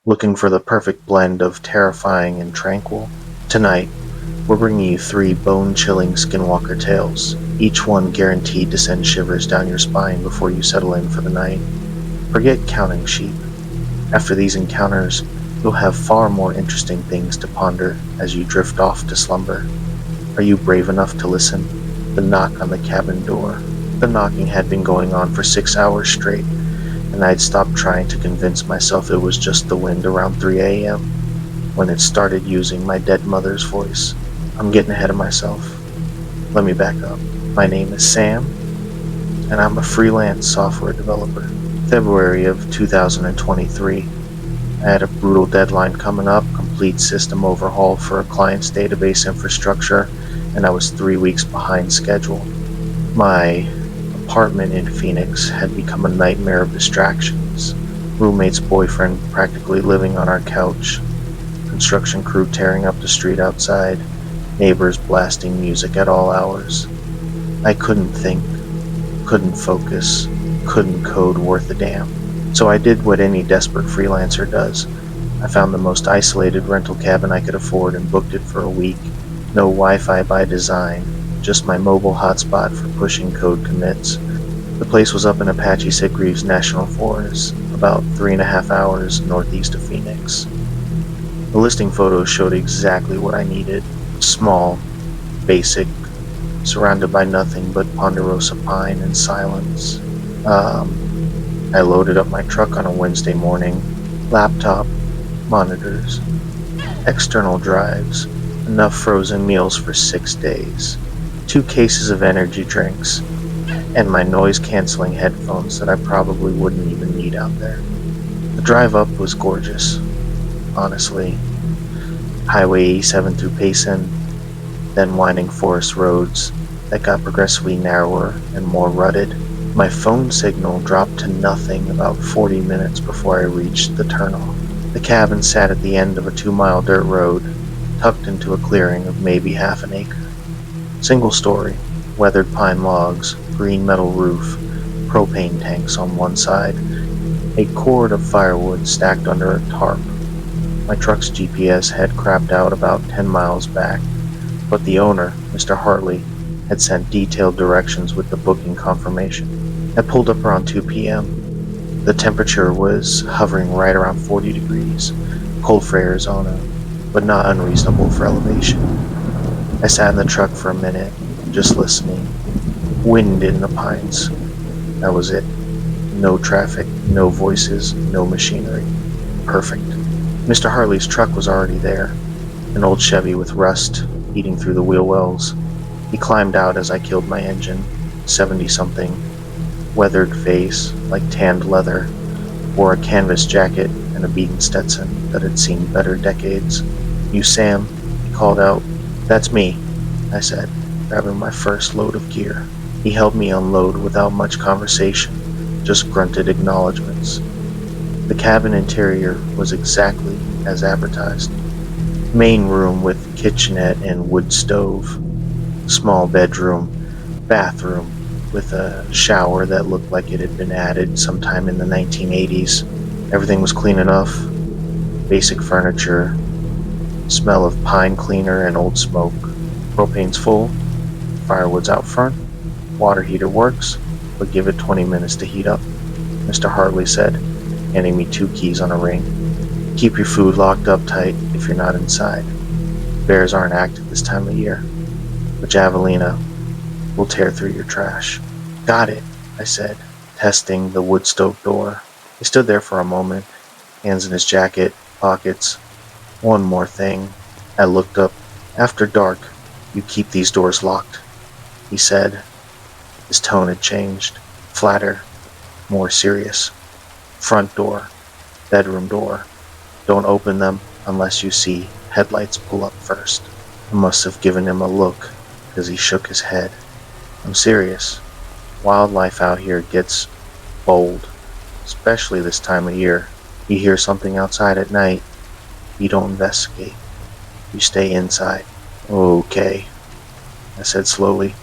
Looking for the perfect blend of terrifying and tranquil? Tonight, we're bringing you 3 bone-chilling Skinwalker tales, each one guaranteed to send shivers down your spine before you settle in for the night. Forget counting sheep. After these encounters, you'll have far more interesting things to ponder as you drift off to slumber. Are you brave enough to listen? The knock on the cabin door. The knocking had been going on for 6 hours straight, and I'd stopped trying to convince myself it was just the wind around 3 a.m. when it started using my dead mother's voice. I'm getting ahead of myself. Let me back up. My name is Sam, and I'm a freelance software developer. February of 2023. I had a brutal deadline coming up, complete system overhaul for a client's database infrastructure, and I was 3 weeks behind schedule. My apartment in Phoenix had become a nightmare of distractions. Roommate's boyfriend practically living on our couch, construction crew tearing up the street outside, neighbors blasting music at all hours. I couldn't think, couldn't focus, couldn't code worth a damn. So I did what any desperate freelancer does. I found the most isolated rental cabin I could afford and booked it for a week. No Wi-Fi by design, just my mobile hotspot for pushing code commits. The place was up in Apache Sitgreaves National Forest, about 3.5 hours northeast of Phoenix. The listing photos showed exactly what I needed. Small, basic, surrounded by nothing but ponderosa pine and silence. I loaded up my truck on a Wednesday morning. Laptop, monitors, external drives, enough frozen meals for 6 days, 2 cases of energy drinks, and my noise-canceling headphones that I probably wouldn't even need out there. The drive up was gorgeous, honestly. Highway 87 through Payson, then winding forest roads that got progressively narrower and more rutted. My phone signal dropped to nothing about 40 minutes before I reached the turnoff. The cabin sat at the end of a 2-mile dirt road, tucked into a clearing of maybe half an acre. Single story, weathered pine logs, green metal roof, propane tanks on one side, a cord of firewood stacked under a tarp. My truck's GPS had crapped out about 10 miles back, but the owner, Mr. Hartley, had sent detailed directions with the booking confirmation. I pulled up around 2 p.m. The temperature was hovering right around 40 degrees, cold for Arizona, but not unreasonable for elevation. I sat in the truck for a minute, just listening. Wind in the pines. That was it. No traffic, no voices, no machinery. Perfect. Mr. Hartley's truck was already there, an old Chevy with rust eating through the wheel wells. He climbed out as I killed my engine, 70-something, weathered face like tanned leather, wore a canvas jacket and a beaten Stetson that had seen better decades. "You Sam?" he called out. "That's me," I said, grabbing my first load of gear. He helped me unload without much conversation, just grunted acknowledgments. The cabin interior was exactly as advertised. Main room with kitchenette and wood stove. Small bedroom, bathroom with a shower that looked like it had been added sometime in the 1980s. Everything was clean enough. Basic furniture. Smell of pine cleaner and old smoke. Propane's full. Firewood's out front. Water heater works, but give it 20 minutes to heat up, Mr. Hartley said, handing me 2 keys on a ring. "Keep your food locked up tight if you're not inside. Bears aren't active this time of year. The javelina will tear through your trash." "Got it," I said, testing the wood stove door. He stood there for a moment, hands in his jacket, pockets. "One more thing." I looked up. "After dark, you keep these doors locked," he said. His tone had changed, flatter, more serious. "Front door, bedroom door. Don't open them unless you see headlights pull up first." I must have given him a look, because he shook his head. "I'm serious. Wildlife out here gets bold, especially this time of year. You hear something outside at night, you don't investigate. You stay inside." "Okay," I said slowly.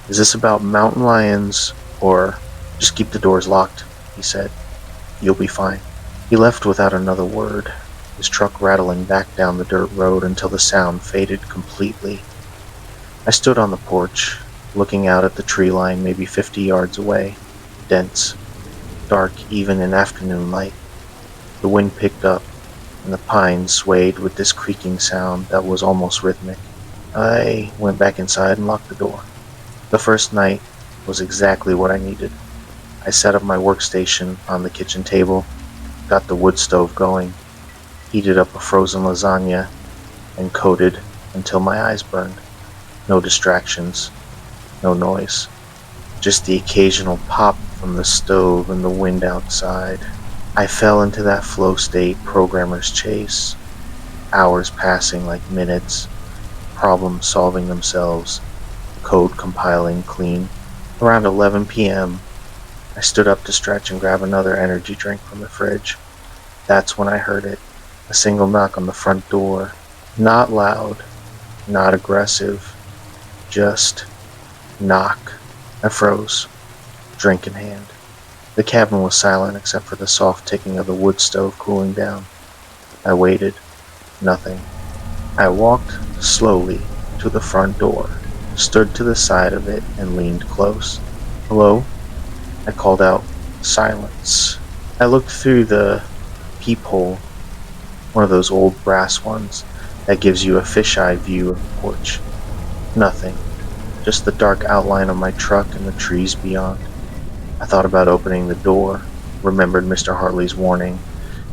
"Is this about mountain lions Or just keep the doors locked, he said. You'll be fine. He left without another word, his truck rattling back down the dirt road until the sound faded completely. I stood on the porch, looking out at the tree line maybe 50 yards away, dense, dark even in afternoon light. The wind picked up, and the pines swayed with this creaking sound that was almost rhythmic. I went back inside and locked the door. The first night was exactly what I needed. I set up my workstation on the kitchen table, got the wood stove going, heated up a frozen lasagna, and coded until my eyes burned. No distractions, no noise, just the occasional pop from the stove and the wind outside. I fell into that flow state programmers chase, hours passing like minutes, problems solving themselves, code compiling clean. Around 11 p.m., I stood up to stretch and grab another energy drink from the fridge. That's when I heard it, a single knock on the front door. Not loud, not aggressive, just knock. I froze, drink in hand. The cabin was silent except for the soft ticking of the wood stove cooling down. I waited. Nothing. I walked slowly to the front door, stood to the side of it, and leaned close. Hello? I called out. Silence. I looked through the peephole, one of those old brass ones that gives you a fisheye view of the porch. Nothing. Just the dark outline of my truck and the trees beyond. I thought about opening the door, remembered Mr. Hartley's warning,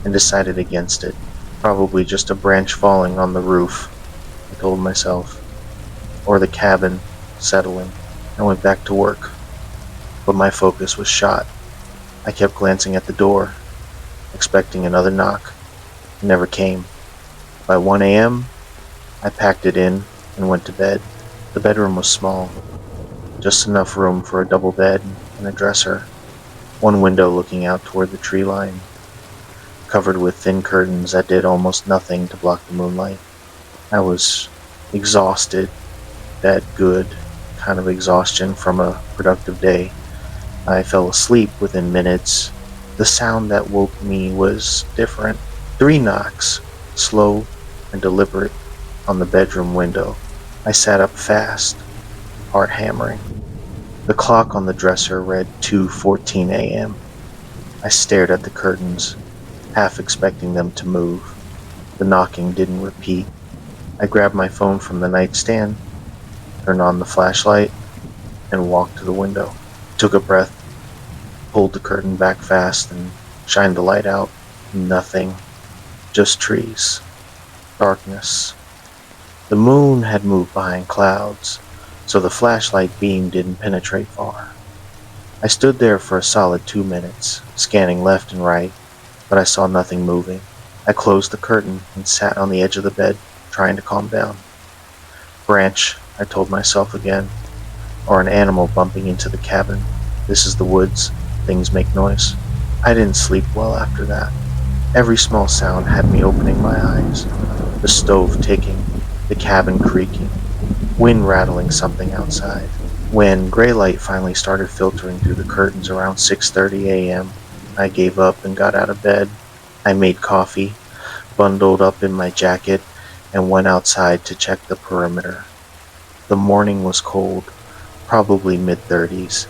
and decided against it. Probably just a branch falling on the roof, I told myself. Or the cabin settling. I went back to work. But my focus was shot. I kept glancing at the door, expecting another knock. It never came. By 1 a.m., I packed it in and went to bed. The bedroom was small, just enough room for a double bed and a dresser, one window looking out toward the tree line, covered with thin curtains that did almost nothing to block the moonlight. I was exhausted, that good kind of exhaustion from a productive day. I fell asleep within minutes. The sound that woke me was different. 3 knocks, slow and deliberate, on the bedroom window. I sat up fast, heart hammering. The clock on the dresser read 2:14 a.m. I stared at the curtains, half expecting them to move. The knocking didn't repeat. I grabbed my phone from the nightstand, turned on the flashlight, and walked to the window. Took a breath, pulled the curtain back fast, and shined the light out. Nothing. Just trees. Darkness. The moon had moved behind clouds, so the flashlight beam didn't penetrate far. I stood there for a solid 2 minutes, scanning left and right, but I saw nothing moving. I closed the curtain and sat on the edge of the bed, trying to calm down. Branch, I told myself again, or an animal bumping into the cabin. This is the woods. Things make noise. I didn't sleep well after that. Every small sound had me opening my eyes. The stove ticking, the cabin creaking, wind rattling something outside. When gray light finally started filtering through the curtains around 6:30 a.m., I gave up and got out of bed. I made coffee, bundled up in my jacket, and went outside to check the perimeter. The morning was cold, probably mid-30s,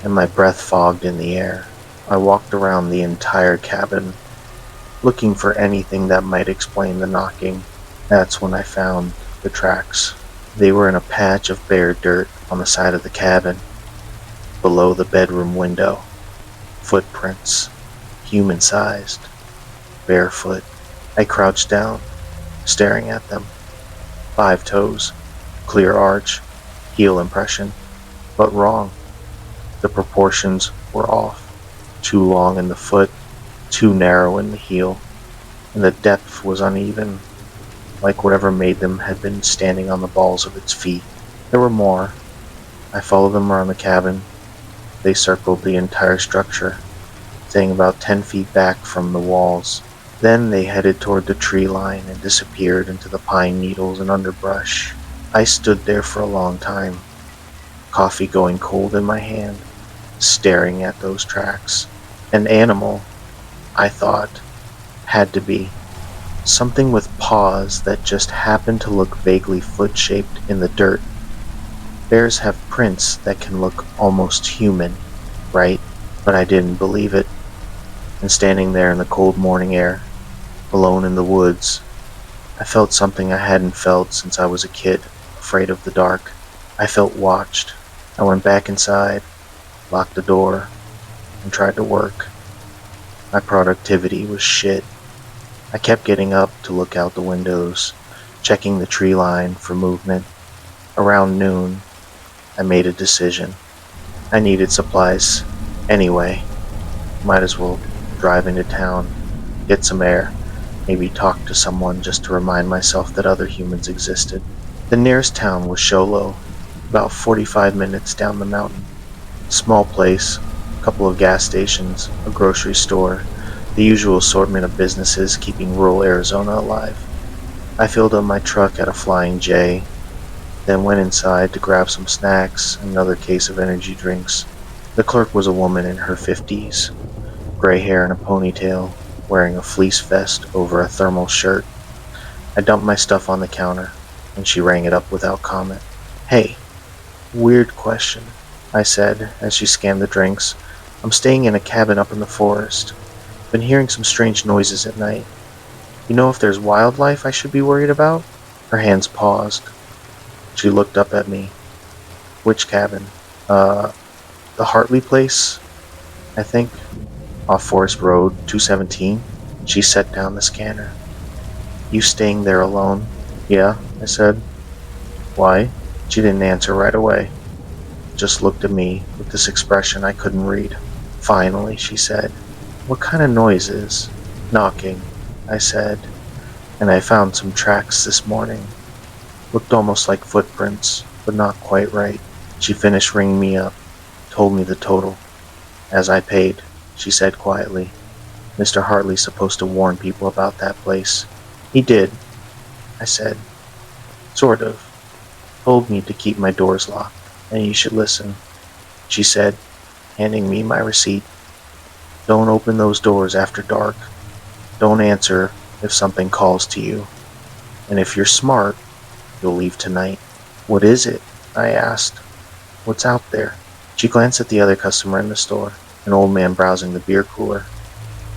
and my breath fogged in the air. I walked around the entire cabin, looking for anything that might explain the knocking. That's when I found the tracks. They were in a patch of bare dirt on the side of the cabin, below the bedroom window. Footprints, human-sized, barefoot. I crouched down, staring at them. 5 toes, clear arch, heel impression, but wrong. The proportions were off. Too long in the foot, too narrow in the heel, and the depth was uneven, like whatever made them had been standing on the balls of its feet. There were more. I followed them around the cabin. They circled the entire structure, staying about 10 feet back from the walls. Then they headed toward the tree line and disappeared into the pine needles and underbrush. I stood there for a long time, coffee going cold in my hand, staring at those tracks. An animal, I thought, had to be. Something with paws that just happened to look vaguely foot-shaped in the dirt. Bears have prints that can look almost human, right? But I didn't believe it. And standing there in the cold morning air, alone in the woods, I felt something I hadn't felt since I was a kid, afraid of the dark. I felt watched. I went back inside, locked the door, and tried to work. My productivity was shit. I kept getting up to look out the windows, checking the tree line for movement. Around noon, I made a decision. I needed supplies. Anyway, might as well drive into town, get some air, maybe talk to someone just to remind myself that other humans existed. The nearest town was Sholo, about 45 minutes down the mountain. Small place, a couple of gas stations, a grocery store, the usual assortment of businesses keeping rural Arizona alive. I filled up my truck at a Flying J, then went inside to grab some snacks and another case of energy drinks. The clerk was a woman in her 50s, gray hair in a ponytail, wearing a fleece vest over a thermal shirt. I dumped my stuff on the counter, and she rang it up without comment. "Hey, weird question," I said as she scanned the drinks. "I'm staying in a cabin up in the forest. Been hearing some strange noises at night. You know if there's wildlife I should be worried about?" Her hands paused. She looked up at me. "Which cabin? The Hartley place, I think, off Forest Road, 217. She set down the scanner. "You staying there alone?" "Yeah," I said. "Why?" She didn't answer right away. Just looked at me with this expression I couldn't read. Finally, she said, "What kind of noises?" "Knocking," I said, "and I found some tracks this morning. Looked almost like footprints, but not quite right." She finished ringing me up, told me the total. As I paid, she said quietly, "Mr. Hartley's supposed to warn people about that place." "He did," I said. "Sort of. Told me to keep my doors locked, and you should listen," she said, handing me my receipt. "Don't open those doors after dark. Don't answer if something calls to you. And if you're smart, you'll leave tonight." "What is it?" I asked. "What's out there?" She glanced at the other customer in the store, an old man browsing the beer cooler,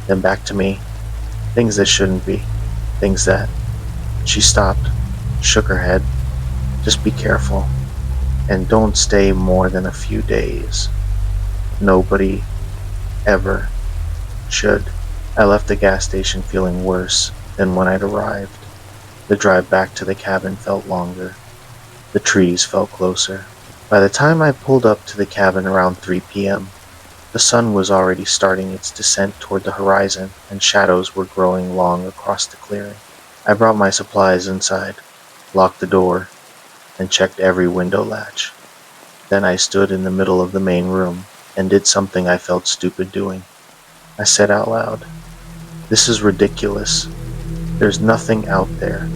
then back to me. "Things that shouldn't be. Things that..." She stopped, shook her head. "Just be careful. And don't stay more than a few days. Nobody ever should." I left the gas station feeling worse than when I'd arrived. The drive back to the cabin felt longer. The trees felt closer. By the time I pulled up to the cabin around 3 p.m., the sun was already starting its descent toward the horizon, and shadows were growing long across the clearing. I brought my supplies inside, locked the door, and checked every window latch. Then I stood in the middle of the main room and did something I felt stupid doing. I said out loud, "This is ridiculous. There's nothing out there.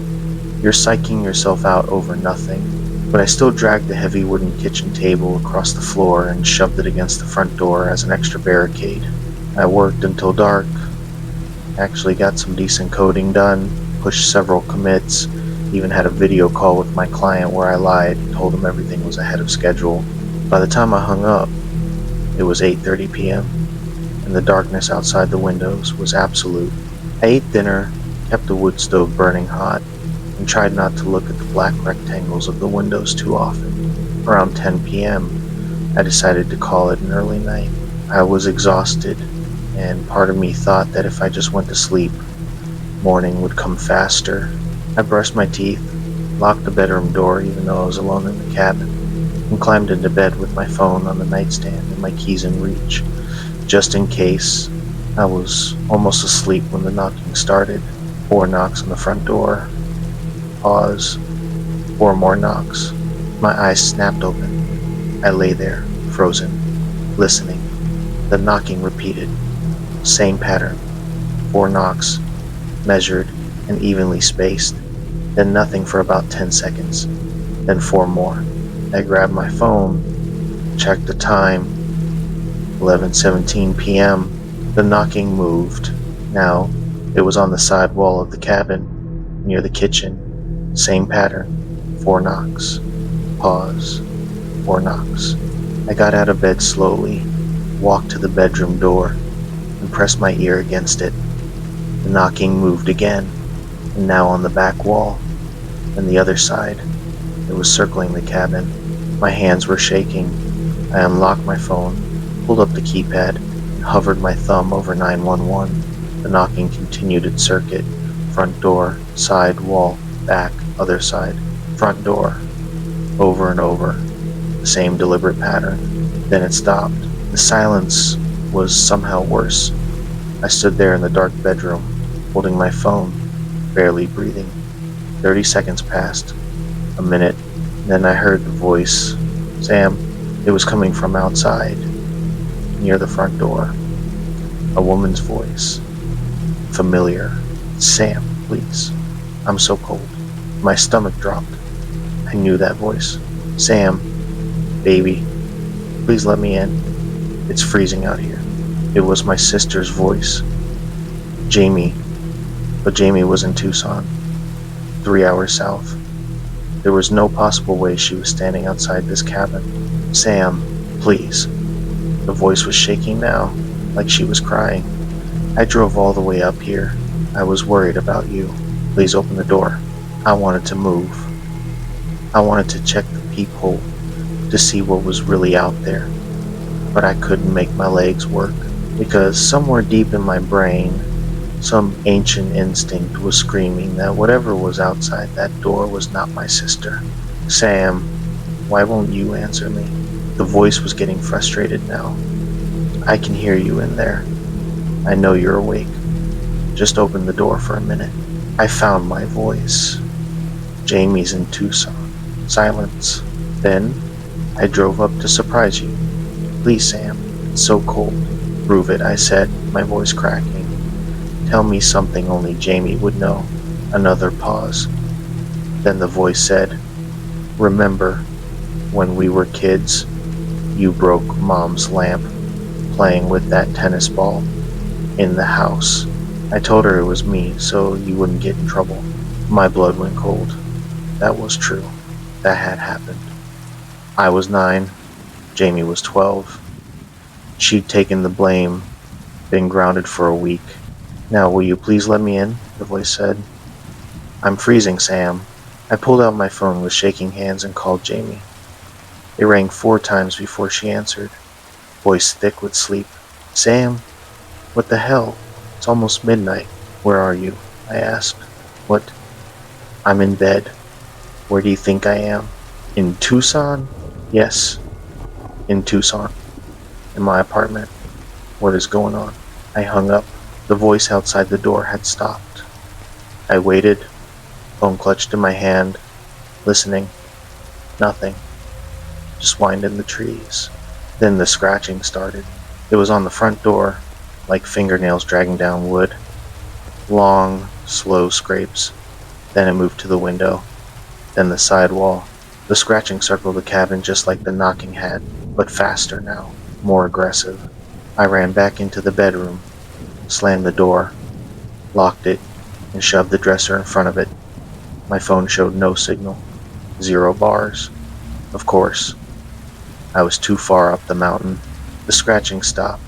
You're psyching yourself out over nothing." But I still dragged the heavy wooden kitchen table across the floor and shoved it against the front door as an extra barricade. I worked until dark, actually got some decent coding done, pushed several commits, even had a video call with my client where I lied and told him everything was ahead of schedule. By the time I hung up, it was 8:30 p.m., and the darkness outside the windows was absolute. I ate dinner, kept the wood stove burning hot, and tried not to look at the black rectangles of the windows too often. Around 10 p.m., I decided to call it an early night. I was exhausted, and part of me thought that if I just went to sleep, morning would come faster. I brushed my teeth, locked the bedroom door even though I was alone in the cabin, and climbed into bed with my phone on the nightstand and my keys in reach, just in case. I was almost asleep when the knocking started. 4 knocks on the front door. Pause. 4 more knocks. My eyes snapped open. I lay there, frozen, listening. The knocking repeated. Same pattern. 4 knocks, measured and evenly spaced. Then nothing for about 10 seconds. Then 4 more. I grabbed my phone, checked the time. 11:17 p.m. The knocking moved. Now, it was on the side wall of the cabin, near the kitchen. Same pattern. 4 knocks. Pause. 4 knocks. I got out of bed slowly, walked to the bedroom door, and pressed my ear against it. The knocking moved again, and now on the back wall, and the other side. It was circling the cabin. My hands were shaking. I unlocked my phone, pulled up the keypad, and hovered my thumb over 911. The knocking continued its circuit. Front door, side, wall, back, other side, front door. Over and over. The same deliberate pattern. Then it stopped. The silence was somehow worse. I stood there in the dark bedroom, holding my phone, barely breathing. 30 seconds passed. A minute. Then I heard the voice. Sam. It was coming from outside, near the front door. A woman's voice. Familiar. Sam, please. I'm so cold. My stomach dropped. I knew that voice. Sam. Baby. Please let me in. It's freezing out here. It was my sister's voice. Jamie. But Jamie was in Tucson, 3 hours south. There was no possible way she was standing outside this cabin. Sam, please. The voice was shaking now, like she was crying. I drove all the way up here. I was worried about you. Please open the door. I wanted to move. I wanted to check the peephole to see what was really out there. But I couldn't make my legs work, because somewhere deep in my brain, some ancient instinct was screaming that whatever was outside that door was not my sister. Sam, why won't you answer me? The voice was getting frustrated now. I can hear you in there. I know you're awake. Just open the door for a minute. I found my voice. Jamie's in Tucson. Silence. Then, I drove up to surprise you. Please, Sam. It's so cold. Prove it, I said, my voice cracking. Tell me something only Jamie would know. Another pause. Then the voice said, remember, when we were kids, you broke Mom's lamp, playing with that tennis ball, in the house. I told her it was me, so you wouldn't get in trouble. My blood went cold. That was true. That had happened. I was 9. Jamie was 12. She'd taken the blame, been grounded for a week. Now, will you please let me in? The voice said. I'm freezing, Sam. I pulled out my phone with shaking hands and called Jamie. It rang 4 times before she answered, voice thick with sleep. Sam, what the hell? It's almost midnight. Where are you? I asked. What? I'm in bed. Where do you think I am? In Tucson? Yes, in Tucson. In my apartment. What is going on? I hung up. The voice outside the door had stopped. I waited, phone clutched in my hand, listening. Nothing. Just wind in the trees. Then the scratching started. It was on the front door, like fingernails dragging down wood. Long, slow scrapes. Then it moved to the window. Then the side wall. The scratching circled the cabin just like the knocking had, but faster now, more aggressive. I ran back into the bedroom, slammed the door, locked it, and shoved the dresser in front of it. My phone showed no signal. 0 bars. Of course. I was too far up the mountain. The scratching stopped.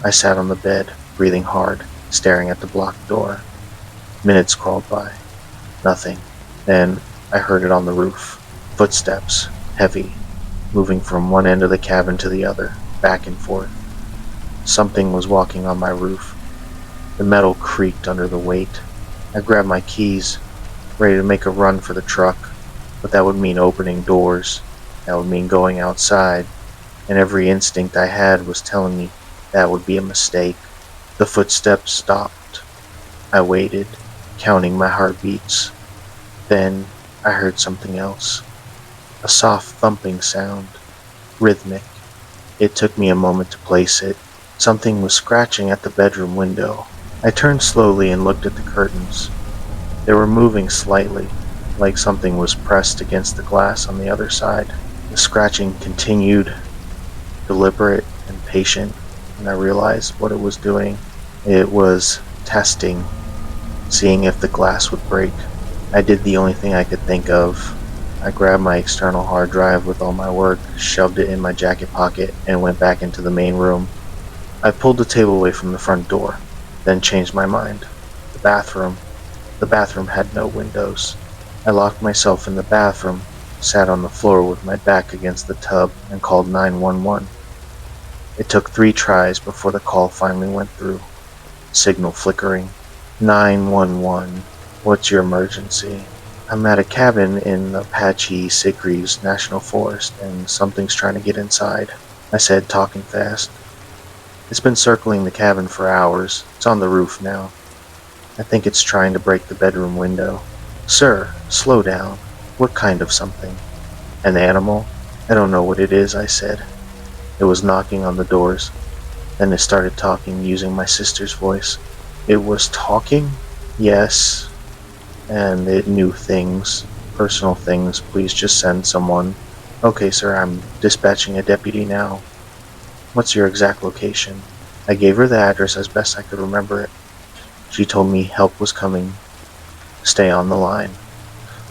I sat on the bed, breathing hard, staring at the blocked door. Minutes crawled by. Nothing. Then I heard it on the roof. Footsteps, heavy, moving from one end of the cabin to the other, back and forth. Something was walking on my roof. The metal creaked under the weight. I grabbed my keys, ready to make a run for the truck, but that would mean opening doors. That would mean going outside, and every instinct I had was telling me that would be a mistake. The footsteps stopped. I waited, counting my heartbeats. Then I heard something else. A soft thumping sound, rhythmic. It took me a moment to place it. Something was scratching at the bedroom window. I turned slowly and looked at the curtains. They were moving slightly, like something was pressed against the glass on the other side. The scratching continued, deliberate, and patient, and I realized what it was doing. It was testing, seeing if the glass would break. I did the only thing I could think of. I grabbed my external hard drive with all my work, shoved it in my jacket pocket, and went back into the main room. I pulled the table away from the front door, then changed my mind. The bathroom. The bathroom had no windows. I locked myself in the bathroom, sat on the floor with my back against the tub, and called 911. It took 3 tries before the call finally went through. Signal flickering. 911. What's your emergency? I'm at a cabin in Apache Sicries National Forest, and something's trying to get inside, I said, talking fast. It's been circling the cabin for hours. It's on the roof now. I think it's trying to break the bedroom window. Sir, slow down. What kind of something? An animal? I don't know what it is, I said. It was knocking on the doors. Then it started talking using my sister's voice. It was talking? Yes. And it knew things. Personal things. Please just send someone. Okay, sir, I'm dispatching a deputy now. What's your exact location? I gave her the address as best I could remember it. She told me help was coming. Stay on the line.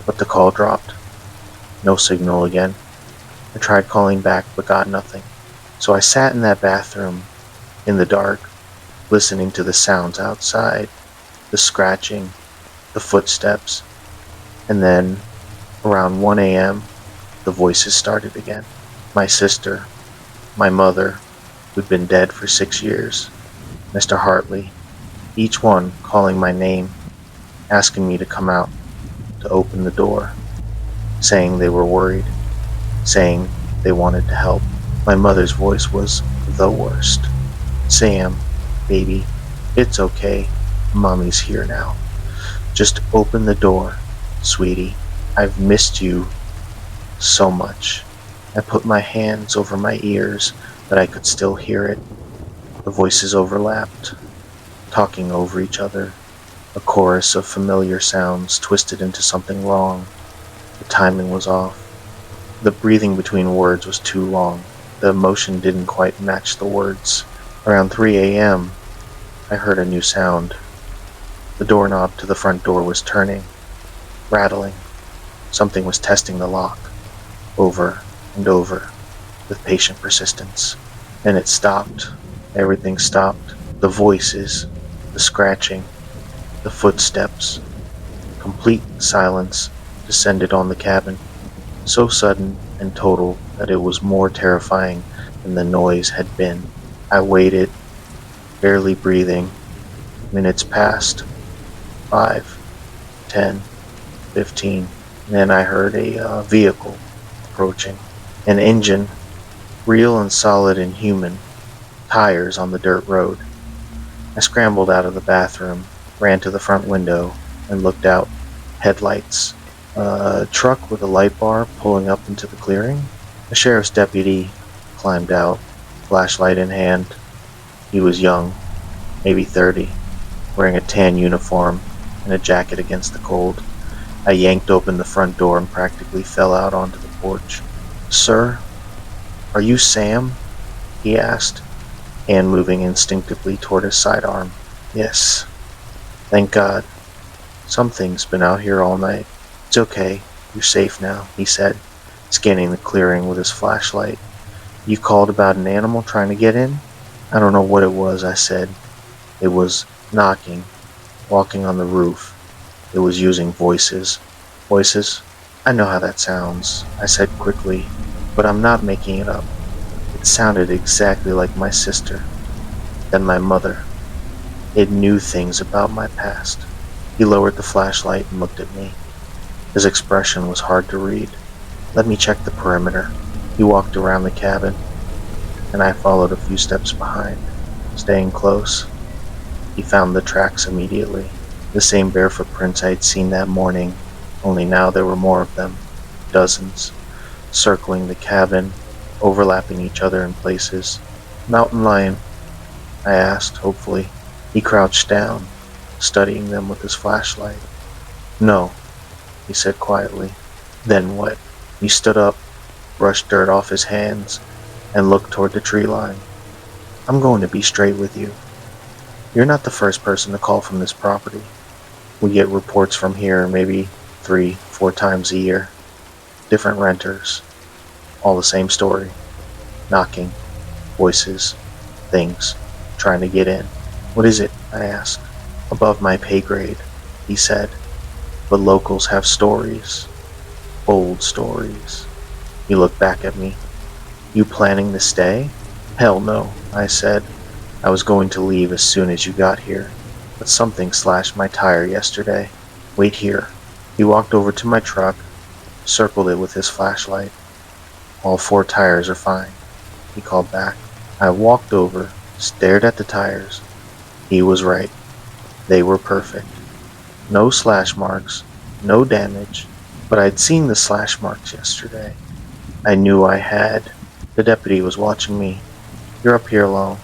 But the call dropped. No signal again. I tried calling back but got nothing. So I sat in that bathroom, in the dark, listening to the sounds outside, the scratching, the footsteps, and then, around 1 a.m., the voices started again. My sister, my mother, who'd been dead for 6 years, Mr. Hartley, each one calling my name, asking me to come out, to open the door, saying they were worried, saying they wanted to help. My mother's voice was the worst. Sam, baby, it's okay. Mommy's here now. Just open the door, sweetie. I've missed you so much. I put my hands over my ears, but I could still hear it. The voices overlapped, talking over each other. A chorus of familiar sounds twisted into something wrong. The timing was off. The breathing between words was too long. The emotion didn't quite match the words. Around 3 a.m., I heard a new sound. The doorknob to the front door was turning, rattling. Something was testing the lock, over and over, with patient persistence. And it stopped. Everything stopped. The voices, the scratching, the footsteps. Complete silence descended on the cabin, so sudden and total that it was more terrifying than the noise had been. I waited, barely breathing. Minutes passed. 5, 10, 15. And then I heard a vehicle approaching. An engine, real and solid and human. Tires on the dirt road. I scrambled out of the bathroom, ran to the front window, and looked out. Headlights. A truck with a light bar pulling up into the clearing. A sheriff's deputy climbed out, flashlight in hand. He was young, maybe 30, wearing a tan uniform and a jacket against the cold. I yanked open the front door and practically fell out onto the porch. Sir, are you Sam? He asked, hand moving instinctively toward his sidearm. Yes. Thank God. Something's been out here all night. It's okay. You're safe now, he said, scanning the clearing with his flashlight. You called about an animal trying to get in? I don't know what it was, I said. It was knocking, walking on the roof. It was using voices. Voices? I know how that sounds, I said quickly, but I'm not making it up. It sounded exactly like my sister, then my mother. It knew things about my past. He lowered the flashlight and looked at me. His expression was hard to read. Let me check the perimeter. He walked around the cabin, and I followed a few steps behind, staying close. He found the tracks immediately. The same bare footprints I had seen that morning, only now there were more of them. Dozens, circling the cabin, overlapping each other in places. Mountain lion? I asked, hopefully. He crouched down, studying them with his flashlight. No, he said quietly. Then what? He stood up, brushed dirt off his hands, and looked toward the tree line. I'm going to be straight with you. You're not the first person to call from this property. We get reports from here maybe 3, 4 times a year. Different renters, all the same story. Knocking, voices, things, trying to get in. What is it? I asked. Above my pay grade, he said. But locals have stories. Old stories. He looked back at me. You planning to stay? Hell no, I said. I was going to leave as soon as you got here, but something slashed my tire yesterday. Wait here. He walked over to my truck, circled it with his flashlight. All 4 tires are fine, he called back. I walked over, stared at the tires. He was right. They were perfect. No slash marks, no damage, but I'd seen the slash marks yesterday. I knew I had. The deputy was watching me. You're up here alone,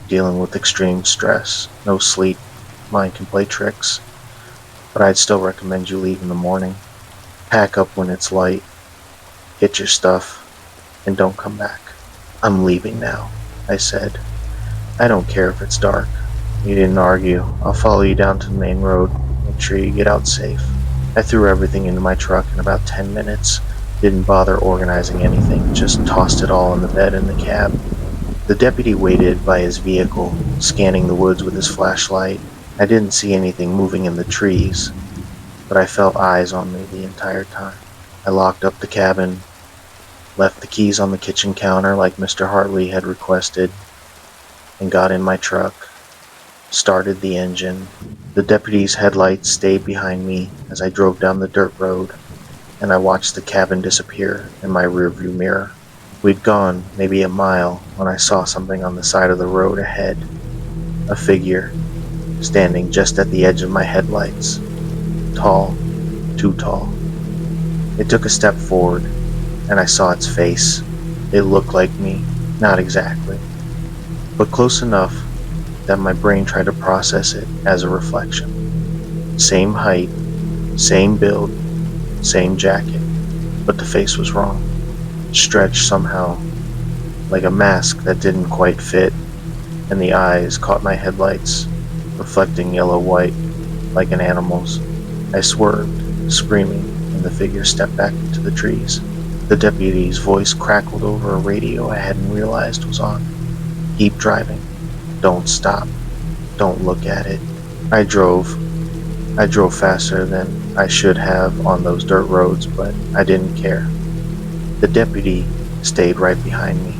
dealing with extreme stress, no sleep. Mind can play tricks, but I'd still recommend you leave in the morning. Pack up when it's light, get your stuff, and don't come back. I'm leaving now, I said. I don't care if it's dark. He didn't argue. I'll follow you down to the main road. Make sure you get out safe. I threw everything into my truck in about 10 minutes. Didn't bother organizing anything, just tossed it all in the bed in the cab. The deputy waited by his vehicle, scanning the woods with his flashlight. I didn't see anything moving in the trees, but I felt eyes on me the entire time. I locked up the cabin, left the keys on the kitchen counter like Mr. Hartley had requested, and got in my truck, started the engine. The deputy's headlights stayed behind me as I drove down the dirt road, and I watched the cabin disappear in my rearview mirror. We'd gone maybe a mile when I saw something on the side of the road ahead. A figure, standing just at the edge of my headlights. Tall, too tall. It took a step forward, and I saw its face. It looked like me, not exactly, but close enough that my brain tried to process it as a reflection. Same height, same build, same jacket, but the face was wrong. Stretched somehow, like a mask that didn't quite fit, and the eyes caught my headlights, reflecting yellow-white, like an animal's. I swerved, screaming, and the figure stepped back into the trees. The deputy's voice crackled over a radio I hadn't realized was on. Keep driving. Don't stop. Don't look at it. I drove faster than I should have on those dirt roads, but I didn't care. The deputy stayed right behind me.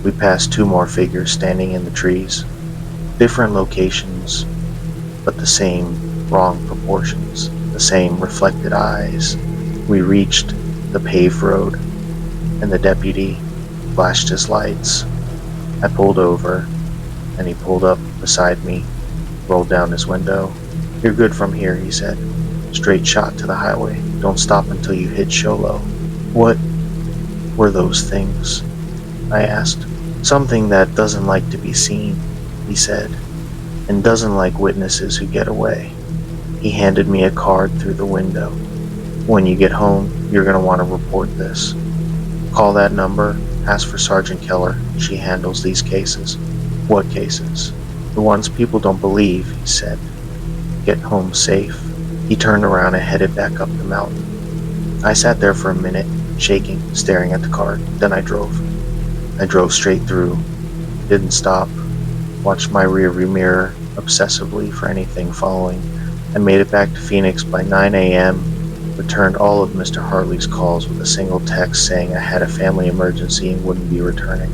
We passed 2 more figures standing in the trees. Different locations, but the same wrong proportions, the same reflected eyes. We reached the paved road, and the deputy flashed his lights. I pulled over, and he pulled up beside me, rolled down his window. You're good from here, he said. Straight shot to the highway. Don't stop until you hit Sholo. What were those things? I asked. Something that doesn't like to be seen, he said, and doesn't like witnesses who get away. He handed me a card through the window. When you get home, you're going to want to report this. Call that number, ask for Sergeant Keller. She handles these cases. What cases? The ones people don't believe, he said. Get home safe. He turned around and headed back up the mountain. I sat there for a minute, shaking, staring at the card. Then I drove. I drove straight through. Didn't stop. Watched my rearview mirror obsessively for anything following. I made it back to Phoenix by 9 a.m., returned all of Mr. Hartley's calls with a single text saying I had a family emergency and wouldn't be returning.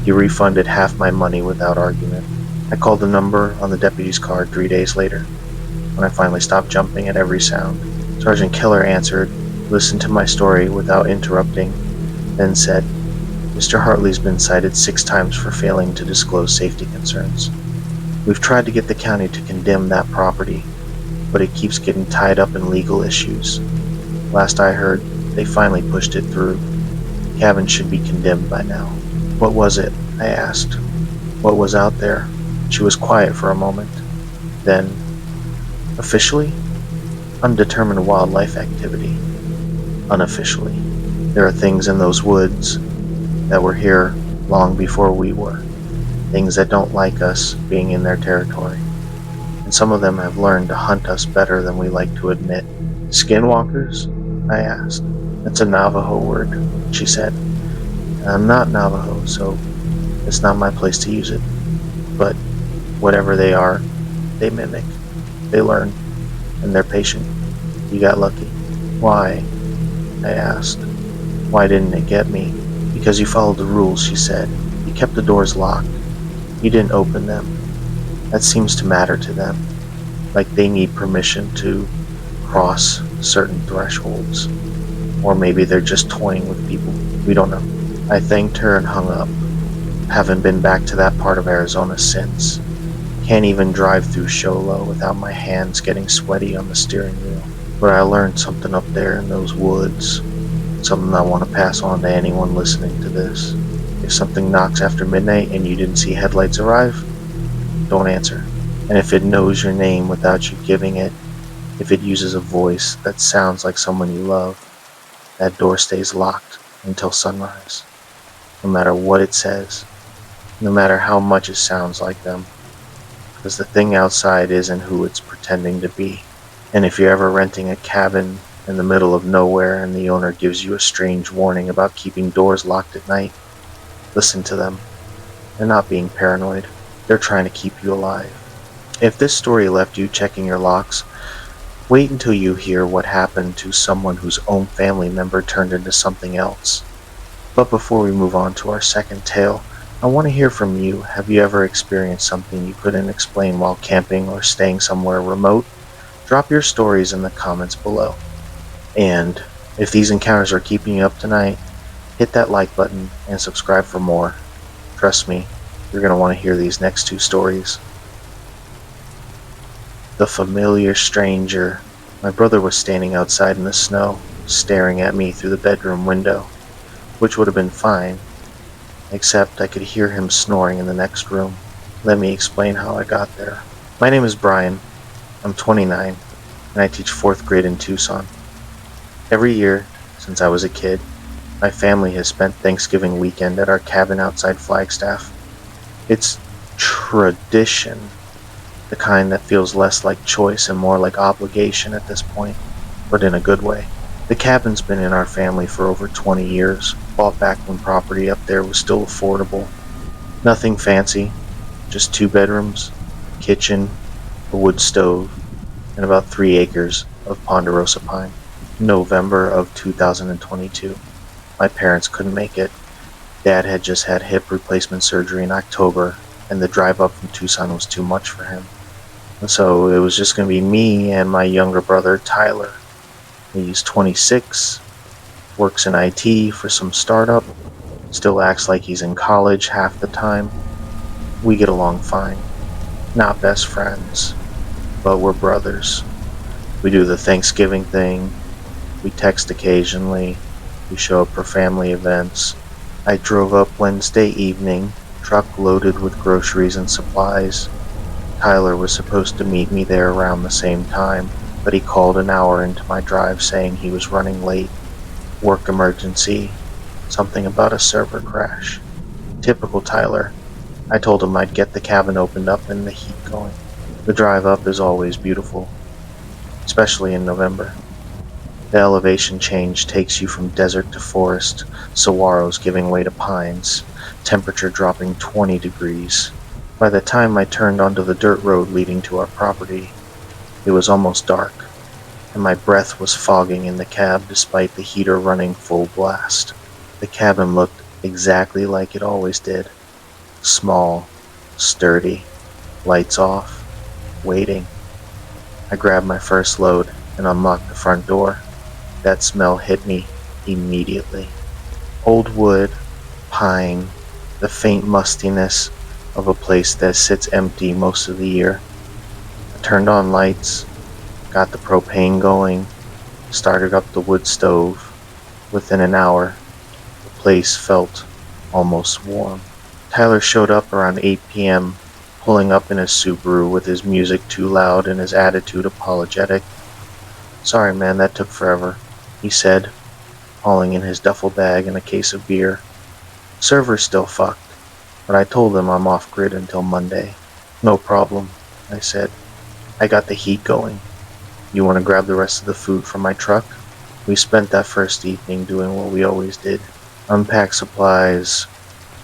He refunded half my money without argument. I called the number on the deputy's card 3 days later, when I finally stopped jumping at every sound. Sergeant Keller answered, listened to my story without interrupting, then said, Mr. Hartley's been cited 6 times for failing to disclose safety concerns. We've tried to get the county to condemn that property, but it keeps getting tied up in legal issues. Last I heard, they finally pushed it through. The cabin should be condemned by now. What was it? I asked. What was out there? She was quiet for a moment. Then, officially, undetermined wildlife activity. Unofficially, there are things in those woods that were here long before we were. things that don't like us being in their territory. And some of them have learned to hunt us better than we like to admit. Skinwalkers? I asked. That's a Navajo word, she said. I'm not Navajo, so it's not my place to use it. But whatever they are, they mimic, they learn, and they're patient. You got lucky. Why? I asked. Why didn't it get me? Because you followed the rules, she said. You kept the doors locked. You didn't open them. That seems to matter to them. Like they need permission to cross certain thresholds. Or maybe they're just toying with people. We don't know. I thanked her and hung up. Haven't been back to that part of Arizona since. Can't even drive through Sholo without my hands getting sweaty on the steering wheel. But I learned something up there in those woods. Something I want to pass on to anyone listening to this. If something knocks after midnight and you didn't see headlights arrive, don't answer. And if it knows your name without you giving it, if it uses a voice that sounds like someone you love, that door stays locked until sunrise. No matter what it says, no matter how much it sounds like them, because the thing outside isn't who it's pretending to be. And if you're ever renting a cabin in the middle of nowhere and the owner gives you a strange warning about keeping doors locked at night, listen to them. They're not being paranoid. They're trying to keep you alive. If this story left you checking your locks, wait until you hear what happened to someone whose own family member turned into something else. But before we move on to our second tale, I want to hear from you. Have you ever experienced something you couldn't explain while camping or staying somewhere remote? Drop your stories in the comments below. And if these encounters are keeping you up tonight, hit that like button and subscribe for more. Trust me, you're going to want to hear these next two stories. The familiar stranger. My brother was standing outside in the snow, staring at me through the bedroom window, which would have been fine, except I could hear him snoring in the next room. Let me explain how I got there. My name is Brian. I'm 29, and I teach 4th grade in Tucson. Every year, since I was a kid, my family has spent Thanksgiving weekend at our cabin outside Flagstaff. It's tradition, the kind that feels less like choice and more like obligation at this point, but in a good way. The cabin's been in our family for over 20 years, bought back when property up there was still affordable. Nothing fancy, just 2 bedrooms, kitchen, a wood stove, and about 3 acres of ponderosa pine. November of 2022. My parents couldn't make it. Dad had just had hip replacement surgery in October, and the drive up from Tucson was too much for him. And so it was just going to be me and my younger brother, Tyler. He's 26, works in IT for some startup, still acts like he's in college half the time. We get along fine. Not best friends, but we're brothers. We do the Thanksgiving thing. We text occasionally. We show up for family events. I drove up Wednesday evening, truck loaded with groceries and supplies. Tyler was supposed to meet me there around the same time, but he called an hour into my drive saying he was running late. Work emergency. Something about a server crash. Typical Tyler. I told him I'd get the cabin opened up and the heat going. The drive up is always beautiful, especially in November. The elevation change takes you from desert to forest, saguaros giving way to pines, temperature dropping 20 degrees. By the time I turned onto the dirt road leading to our property, it was almost dark, and my breath was fogging in the cab despite the heater running full blast. The cabin looked exactly like it always did. Small, sturdy, lights off, waiting. I grabbed my first load and unlocked the front door. That smell hit me immediately. Old wood, pine, the faint mustiness of a place that sits empty most of the year. I turned on lights, got the propane going, started up the wood stove. Within an hour, the place felt almost warm. Tyler showed up around 8 p.m., pulling up in his Subaru with his music too loud and his attitude apologetic. "Sorry man, that took forever," he said, hauling in his duffel bag and a case of beer. "Server's still fucked. but I told them I'm off grid until Monday. No problem, I said. I got the heat going. You want to grab the rest of the food from my truck? We spent that first evening doing what we always did. Unpacked supplies,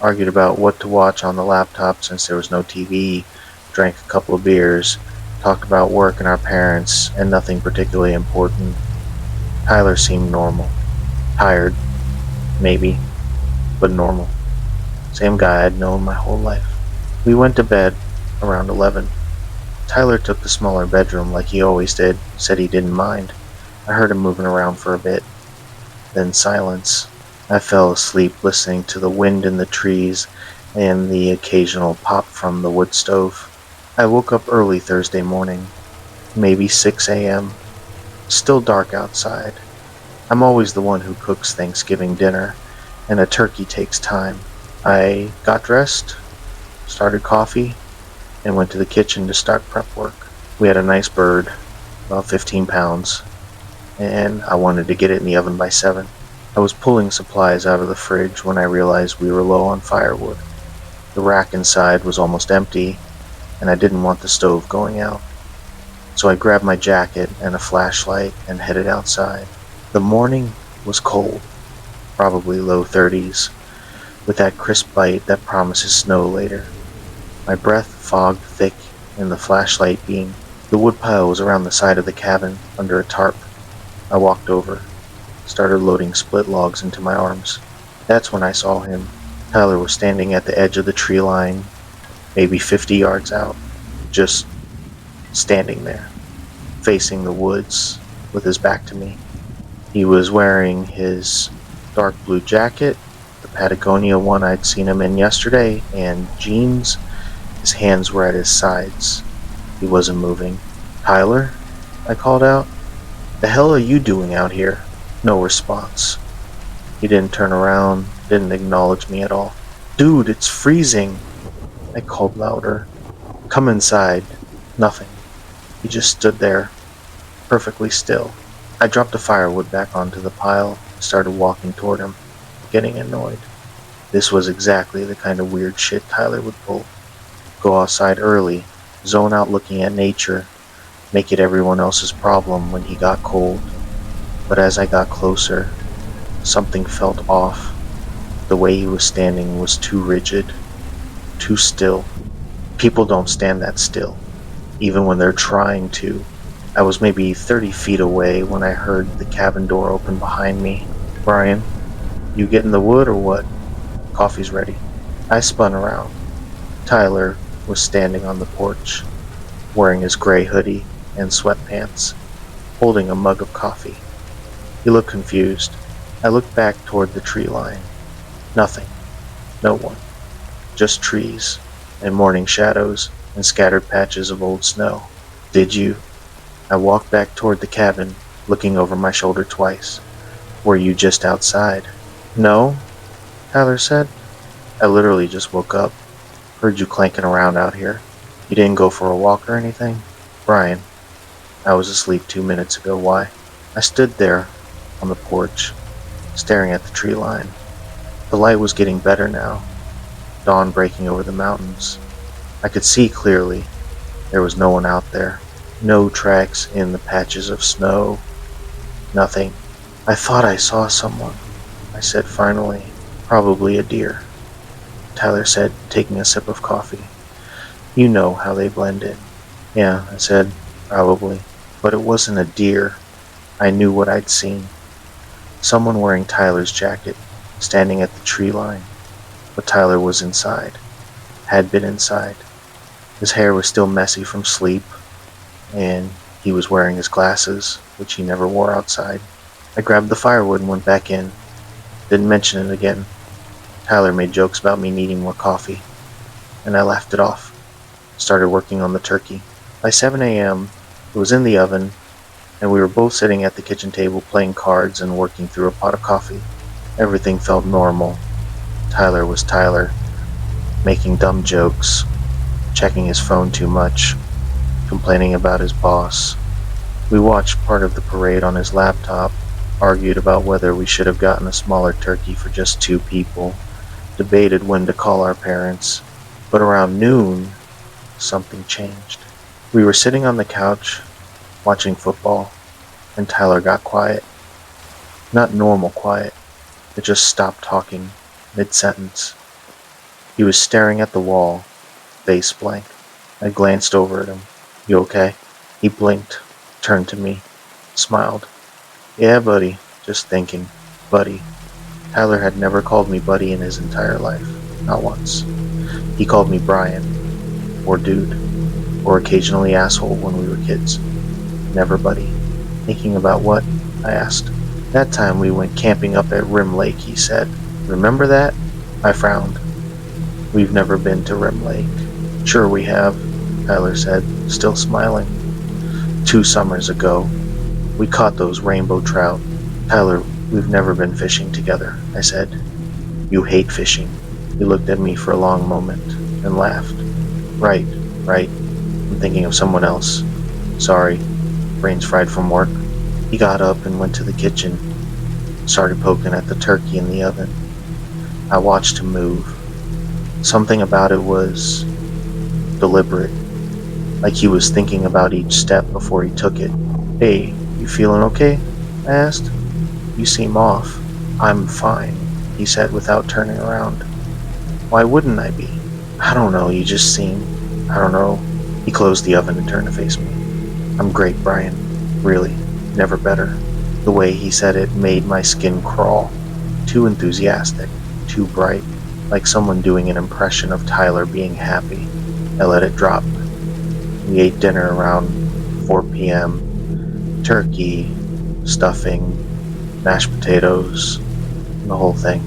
argued about what to watch on the laptop since there was no TV, drank a couple of beers, talked about work and our parents, and nothing particularly important. Tyler seemed normal. Tired, maybe, but normal. Same guy I'd known my whole life. We went to bed around 11. Tyler took the smaller bedroom like he always did, said he didn't mind. I heard him moving around for a bit. Then silence. I fell asleep listening to the wind in the trees and the occasional pop from the wood stove. I woke up early Thursday morning, maybe 6 a.m. Still dark outside. I'm always the one who cooks Thanksgiving dinner, and a turkey takes time. I got dressed, started coffee, and went to the kitchen to start prep work. We had a nice bird, about 15 pounds, and I wanted to get it in the oven by 7. I was pulling supplies out of the fridge when I realized we were low on firewood. The rack inside was almost empty, and I didn't want the stove going out. So I grabbed my jacket and a flashlight and headed outside. The morning was cold, probably low 30s, with that crisp bite that promises snow later. My breath fogged thick in the flashlight beam. The woodpile was around the side of the cabin, under a tarp. I walked over, started loading split logs into my arms. That's when I saw him. Tyler was standing at the edge of the tree line, maybe 50 yards out, just standing there, facing the woods, with his back to me. He was wearing his dark blue jacket, the Patagonia one I'd seen him in yesterday, and jeans. His hands were at his sides. He wasn't moving. "Tyler?" I called out. "The hell are you doing out here?" No response. He didn't turn around, didn't acknowledge me at all. "Dude, it's freezing," I called louder. "Come inside." Nothing. He just stood there, perfectly still. I dropped the firewood back onto the pile and started walking toward him, getting annoyed. This was exactly the kind of weird shit Tyler would pull. Go outside early, zone out looking at nature, make it everyone else's problem when he got cold. But as I got closer, something felt off. The way he was standing was too rigid, too still. People don't stand that still, even when they're trying to. I was maybe 30 feet away when I heard the cabin door open behind me. "Brian, you getting the wood or what? Coffee's ready." I spun around. Tyler was standing on the porch, wearing his gray hoodie and sweatpants, holding a mug of coffee. He looked confused. I looked back toward the tree line. Nothing. No one. Just trees, and morning shadows, and scattered patches of old snow. "Did you?" I walked back toward the cabin, looking over my shoulder twice. "Were you just outside?" "No," Tyler said. "I literally just woke up. Heard you clanking around out here. You didn't go for a walk or anything?" "Brian, I was asleep 2 minutes ago. Why?" I stood there on the porch, staring at the tree line. The light was getting better now, dawn breaking over the mountains. I could see clearly. There was no one out there. No tracks in the patches of snow. Nothing. "I thought I saw someone," I said finally. "Probably a deer," Tyler said, taking a sip of coffee. "You know how they blend in." "Yeah," I said, "probably. But it wasn't a deer. I knew what I'd seen. Someone wearing Tyler's jacket, standing at the tree line. But Tyler was inside. Had been inside. His hair was still messy from sleep, and he was wearing his glasses, which he never wore outside. I grabbed the firewood and went back in. Didn't mention it again. Tyler made jokes about me needing more coffee, and I laughed it off. Started working on the turkey. By 7 a.m., it was in the oven, and we were both sitting at the kitchen table playing cards and working through a pot of coffee. Everything felt normal. Tyler was Tyler, making dumb jokes, checking his phone too much, complaining about his boss. We watched part of the parade on his laptop, argued about whether we should have gotten a smaller turkey for just 2 people, debated when to call our parents, but around noon, something changed. We were sitting on the couch, watching football, and Tyler got quiet. Not normal quiet, it just stopped talking, mid-sentence. He was staring at the wall, face blank. I glanced over at him. "You okay?" He blinked, turned to me, smiled. "Yeah, buddy, just thinking." Buddy. Tyler had never called me buddy in his entire life, not once. He called me Brian, or dude, or occasionally asshole when we were kids. Never buddy. "Thinking about what?" I asked. "That time we went camping up at Rim Lake," he said. "Remember that?" I frowned. "We've never been to Rim Lake." "Sure we have," Tyler said, still smiling. "2 summers ago. We caught those rainbow trout." "Tyler, we've never been fishing together," I said. "You hate fishing." He looked at me for a long moment and laughed. Right. I'm thinking of someone else. Sorry, brain's fried from work." He got up and went to the kitchen, started poking at the turkey in the oven. I watched him move. Something about it was deliberate, like he was thinking about each step before he took it. "Hey, you feeling okay?" I asked. "You seem off." "I'm fine," he said without turning around. "Why wouldn't I be?" "I don't know, you just seem... I don't know." He closed the oven and turned to face me. "I'm great, Brian. Really, never better." The way he said it made my skin crawl. Too enthusiastic, too bright, like someone doing an impression of Tyler being happy. I let it drop. We ate dinner around 4 p.m. Turkey, stuffing, mashed potatoes, the whole thing.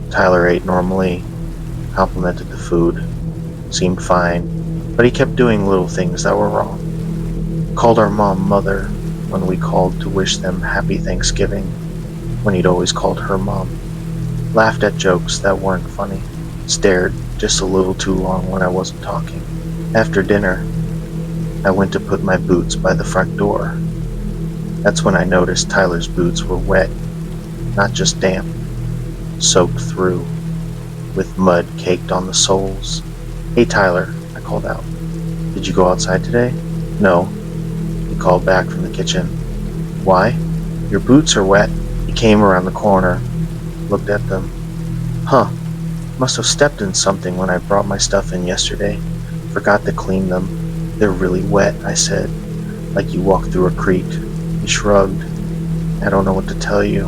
Tyler ate normally, complimented the food, seemed fine, but he kept doing little things that were wrong. Called our mom Mother when we called to wish them Happy Thanksgiving, when he'd always called her Mom. Laughed at jokes that weren't funny. Stared just a little too long when I wasn't talking. After dinner, I went to put my boots by the front door. That's when I noticed Tyler's boots were wet, not just damp, soaked through, with mud caked on the soles. "Hey Tyler," I called out. "Did you go outside today?" "No," he called back from the kitchen. "Why?" "Your boots are wet." He came around the corner, looked at them. "Huh, must have stepped in something when I brought my stuff in yesterday. Forgot to clean them. They're really wet," I said, "like you walked through a creek." He shrugged. "I don't know what to tell you.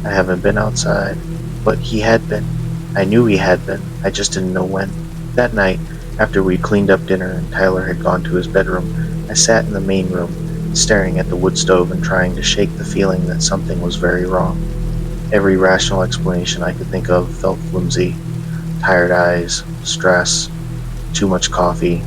I haven't been outside." But he had been. I knew he had been, I just didn't know when. That night, after we'd cleaned up dinner and Tyler had gone to his bedroom, I sat in the main room, staring at the wood stove and trying to shake the feeling that something was very wrong. Every rational explanation I could think of felt flimsy. Tired eyes, stress, too much coffee,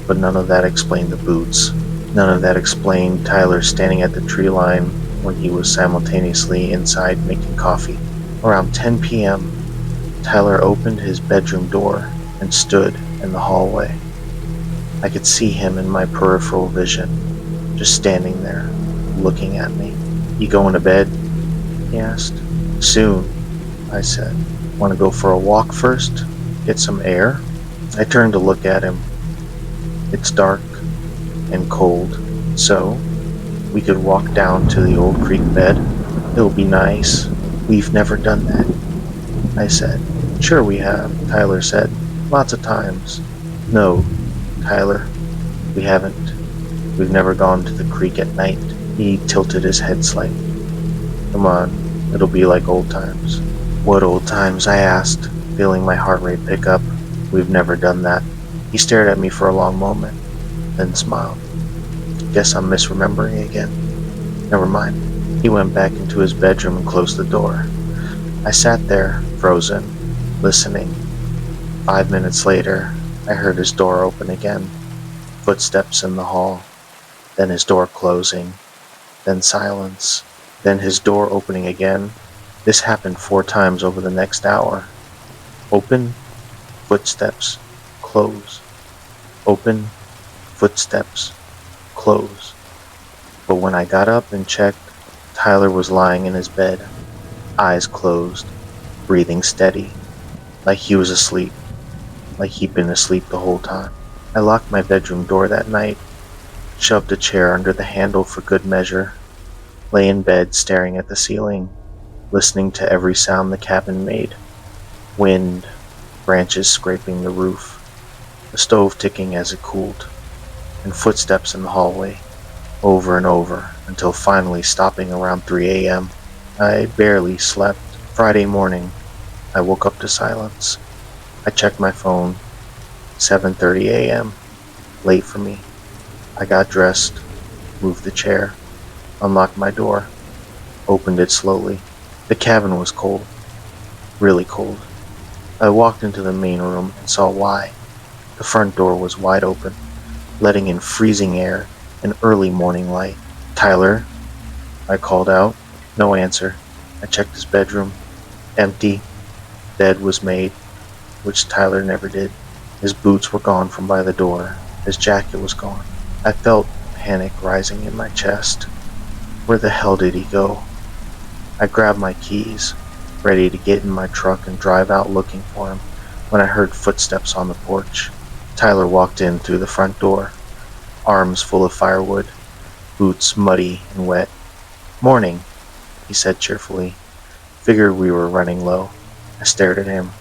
but none of that explained the boots. None of that explained Tyler standing at the tree line when he was simultaneously inside making coffee. Around 10 p.m., Tyler opened his bedroom door and stood in the hallway. I could see him in my peripheral vision, just standing there, looking at me. "You going to bed?" he asked. "Soon," I said. "Want to go for a walk first? Get some air?" I turned to look at him. It's dark and cold, so we could walk down to the old creek bed. "It'll be nice." "We've never done that," I said. "Sure we have," Tyler said. "Lots of times." "No, Tyler, we haven't. We've never gone to the creek at night." He tilted his head slightly. "Come on, it'll be like old times." "What old times?" I asked, feeling my heart rate pick up. "We've never done that." He stared at me for a long moment, then smiled. "Guess I'm misremembering again. Never mind." He went back into his bedroom and closed the door. I sat there, frozen, listening. 5 minutes later, I heard his door open again. Footsteps in the hall. Then his door closing. Then silence. Then his door opening again. This happened 4 times over the next hour. Open, footsteps, close. Open, footsteps, close. But when I got up and checked, Tyler was lying in his bed, eyes closed, breathing steady. like he was asleep, like he'd been asleep the whole time. I locked my bedroom door that night, shoved a chair under the handle for good measure, lay in bed staring at the ceiling, listening to every sound the cabin made: wind, branches scraping the roof, the stove ticking as it cooled, and footsteps in the hallway, over and over, until finally stopping around 3 a.m. I barely slept. Friday morning, I woke up to silence. I checked my phone, 7:30 a.m., late for me. I got dressed, moved the chair, unlocked my door, opened it slowly. The cabin was cold, really cold. I walked into the main room and saw why. The front door was wide open, letting in freezing air and early morning light. "Tyler?" I called out. No answer. I checked his bedroom. Empty. Bed was made, which Tyler never did. His boots were gone from by the door. His jacket was gone. I felt panic rising in my chest. Where the hell did he go? I grabbed my keys, ready to get in my truck and drive out looking for him, when I heard footsteps on the porch. Tyler walked in through the front door, arms full of firewood, boots muddy and wet. "Morning," he said cheerfully. Figured we were running low. I stared at him.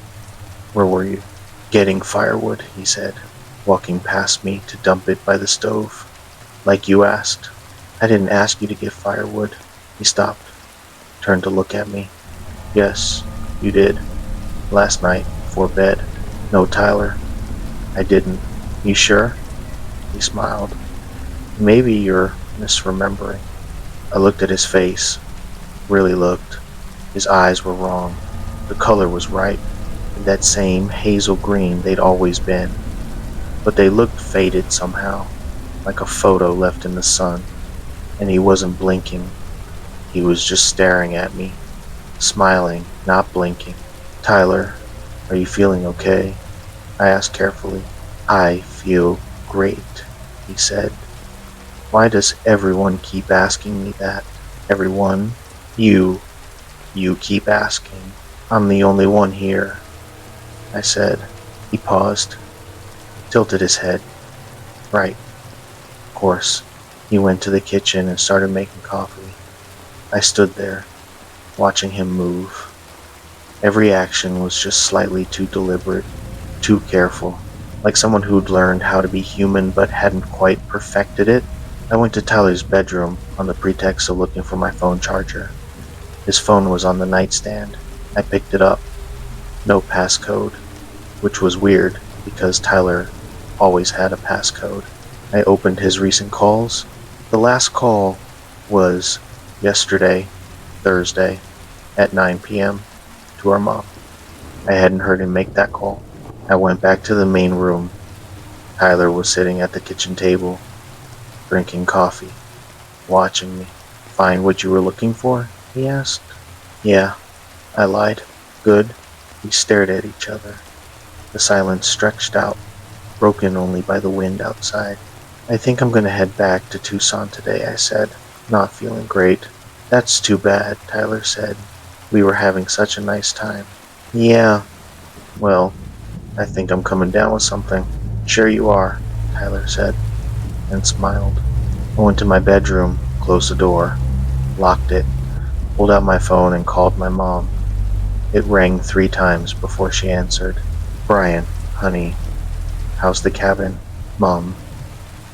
"Where were you?" "Getting firewood," he said, walking past me to dump it by the stove. "Like you asked." "I didn't ask you to get firewood." He stopped, turned to look at me. "Yes, you did. Last night, before bed." "No, Tyler, I didn't." "You sure?" He smiled. "Maybe you're misremembering." I looked at his face. Really looked. His eyes were wrong. The color was right, and that same hazel green they'd always been. But they looked faded somehow, like a photo left in the sun. And he wasn't blinking. He was just staring at me, smiling, not blinking. "Tyler, are you feeling okay?" I asked carefully. "I feel great," he said. "Why does everyone keep asking me that?" "Everyone? You. You keep asking. I'm the only one here," I said. He paused, tilted his head. "Right, of course." He went to the kitchen and started making coffee. I stood there, watching him move. Every action was just slightly too deliberate, too careful, like someone who'd learned how to be human but hadn't quite perfected it. I went to Tyler's bedroom on the pretext of looking for my phone charger. His phone was on the nightstand. I picked it up. No passcode, which was weird because Tyler always had a passcode. I opened his recent calls. The last call was yesterday, Thursday, at 9 p.m. to our mom. I hadn't heard him make that call. I went back to the main room. Tyler was sitting at the kitchen table, drinking coffee, watching me. "Find what you were looking for?" he asked. "Yeah," I lied. "Good." We stared at each other. The silence stretched out, broken only by the wind outside. "I think I'm gonna head back to Tucson today," I said, not feeling great. "That's too bad," Tyler said. "We were having such a nice time." "Yeah, well, I think I'm coming down with something." "Sure you are," Tyler said, and smiled. I went to my bedroom, closed the door, locked it, pulled out my phone and called my mom. It rang 3 times before she answered. "Brian, honey, how's the cabin?" "Mom,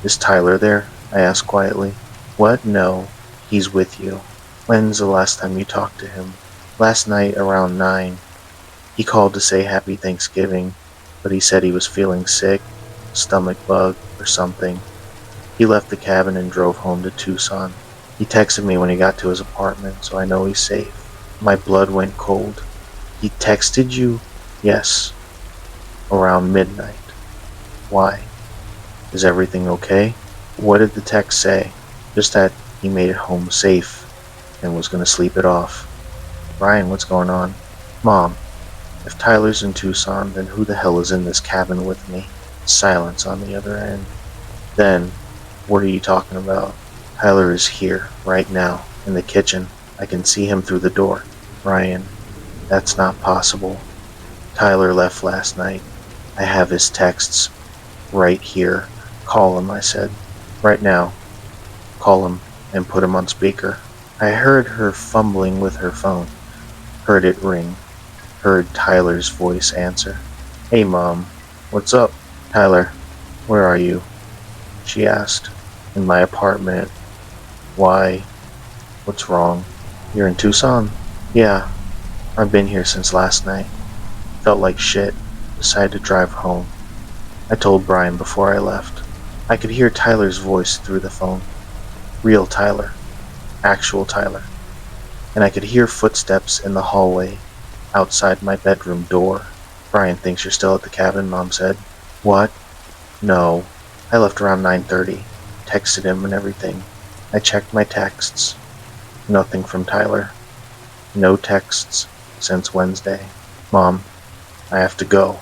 is Tyler there?" I asked quietly. "What? No, he's with you." "When's the last time you talked to him?" "Last night around 9. He called to say happy Thanksgiving, but he said he was feeling sick, stomach bug or something. He left the cabin and drove home to Tucson. He texted me when he got to his apartment, so I know he's safe." My blood went cold. "He texted you?" "Yes, around midnight." "Why? Is everything okay?" "What did the text say?" "Just that he made it home safe and was gonna sleep it off." "Brian, what's going on?" "Mom, if Tyler's in Tucson, then who the hell is in this cabin with me?" Silence on the other end. Then, "What are you talking about?" "Tyler is here, right now, in the kitchen. I can see him through the door." "Brian, that's not possible." Tyler left last night. I have his texts right here. Call him, I said. Right now. Call him and put him on speaker. I heard her fumbling with her phone, heard it ring, heard Tyler's voice answer. Hey, Mom. What's up? Tyler, where are you? She asked. In my apartment. Why? What's wrong? You're in Tucson? Yeah, I've been here since last night. Felt like shit. Decided to drive home. I told Brian before I left. I could hear Tyler's voice through the phone. Real Tyler. Actual Tyler. And I could hear footsteps in the hallway outside my bedroom door. Brian thinks you're still at the cabin, Mom said. What? No. I left around 9:30. Texted him and everything. I checked my texts. Nothing from Tyler. No texts since Wednesday. Mom, I have to go,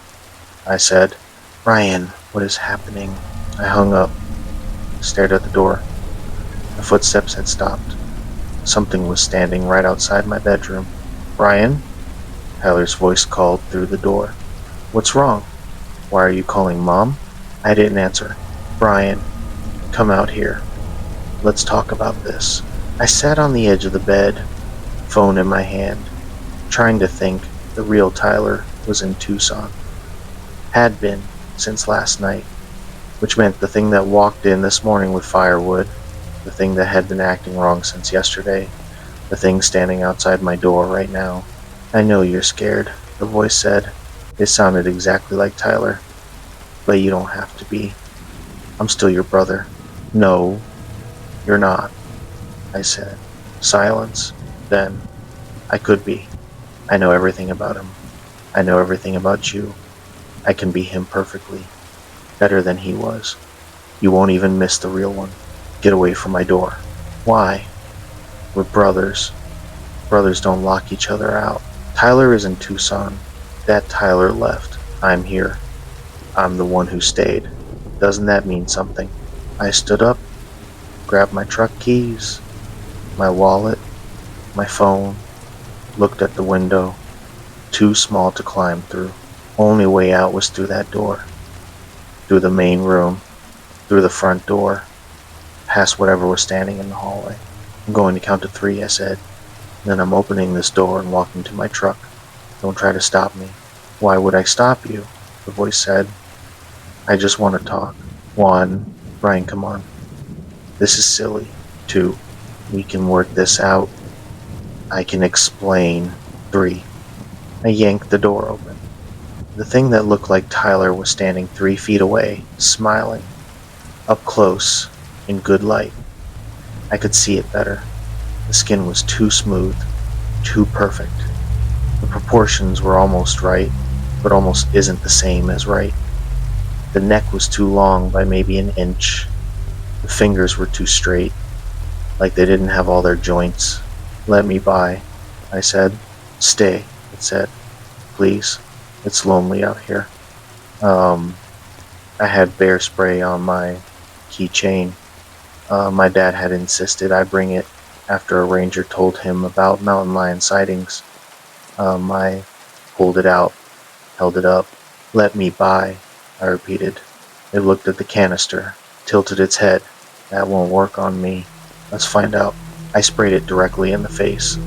I said. Brian, what is happening? I hung up, stared at the door. The footsteps had stopped. Something was standing right outside my bedroom. Brian? Tyler's voice called through the door. What's wrong? Why are you calling Mom? I didn't answer. Brian, come out here. Let's talk about this. I sat on the edge of the bed, phone in my hand, trying to think the real Tyler was in Tucson. Had been since last night, which meant the thing that walked in this morning with firewood, the thing that had been acting wrong since yesterday, the thing standing outside my door right now. I know you're scared, the voice said. It sounded exactly like Tyler. But you don't have to be. I'm still your brother. No, you're not, I said. Silence. Then, I could be. I know everything about him. I know everything about you. I can be him perfectly. Better than he was. You won't even miss the real one. Get away from my door. Why? We're brothers. Brothers don't lock each other out. Tyler is in Tucson. That Tyler left. I'm here. I'm the one who stayed. Doesn't that mean something? I stood up, grabbed my truck keys, my wallet, my phone, looked at the window. Too small to climb through. Only way out was through that door. Through the main room, through the front door, past whatever was standing in the hallway. I'm going to count to 3, I said. Then I'm opening this door and walking to my truck. Don't try to stop me. Why would I stop you? The voice said. I just want to talk. 1, Brian, come on. This is silly. 2, we can work this out. I can explain. 3, I yanked the door open. The thing that looked like Tyler was standing 3 feet away, smiling. Up close, in good light. I could see it better. The skin was too smooth, too perfect. The proportions were almost right, but almost isn't the same as right. The neck was too long by maybe an inch. The fingers were too straight, like they didn't have all their joints. Let me by, I said. Stay, it said. Please, it's lonely out here. I had bear spray on my keychain. My dad had insisted I bring it after a ranger told him about mountain lion sightings. I pulled it out, held it up. Let me by, I repeated. It looked at the canister, tilted its head. That won't work on me. Let's find out. I sprayed it directly in the face.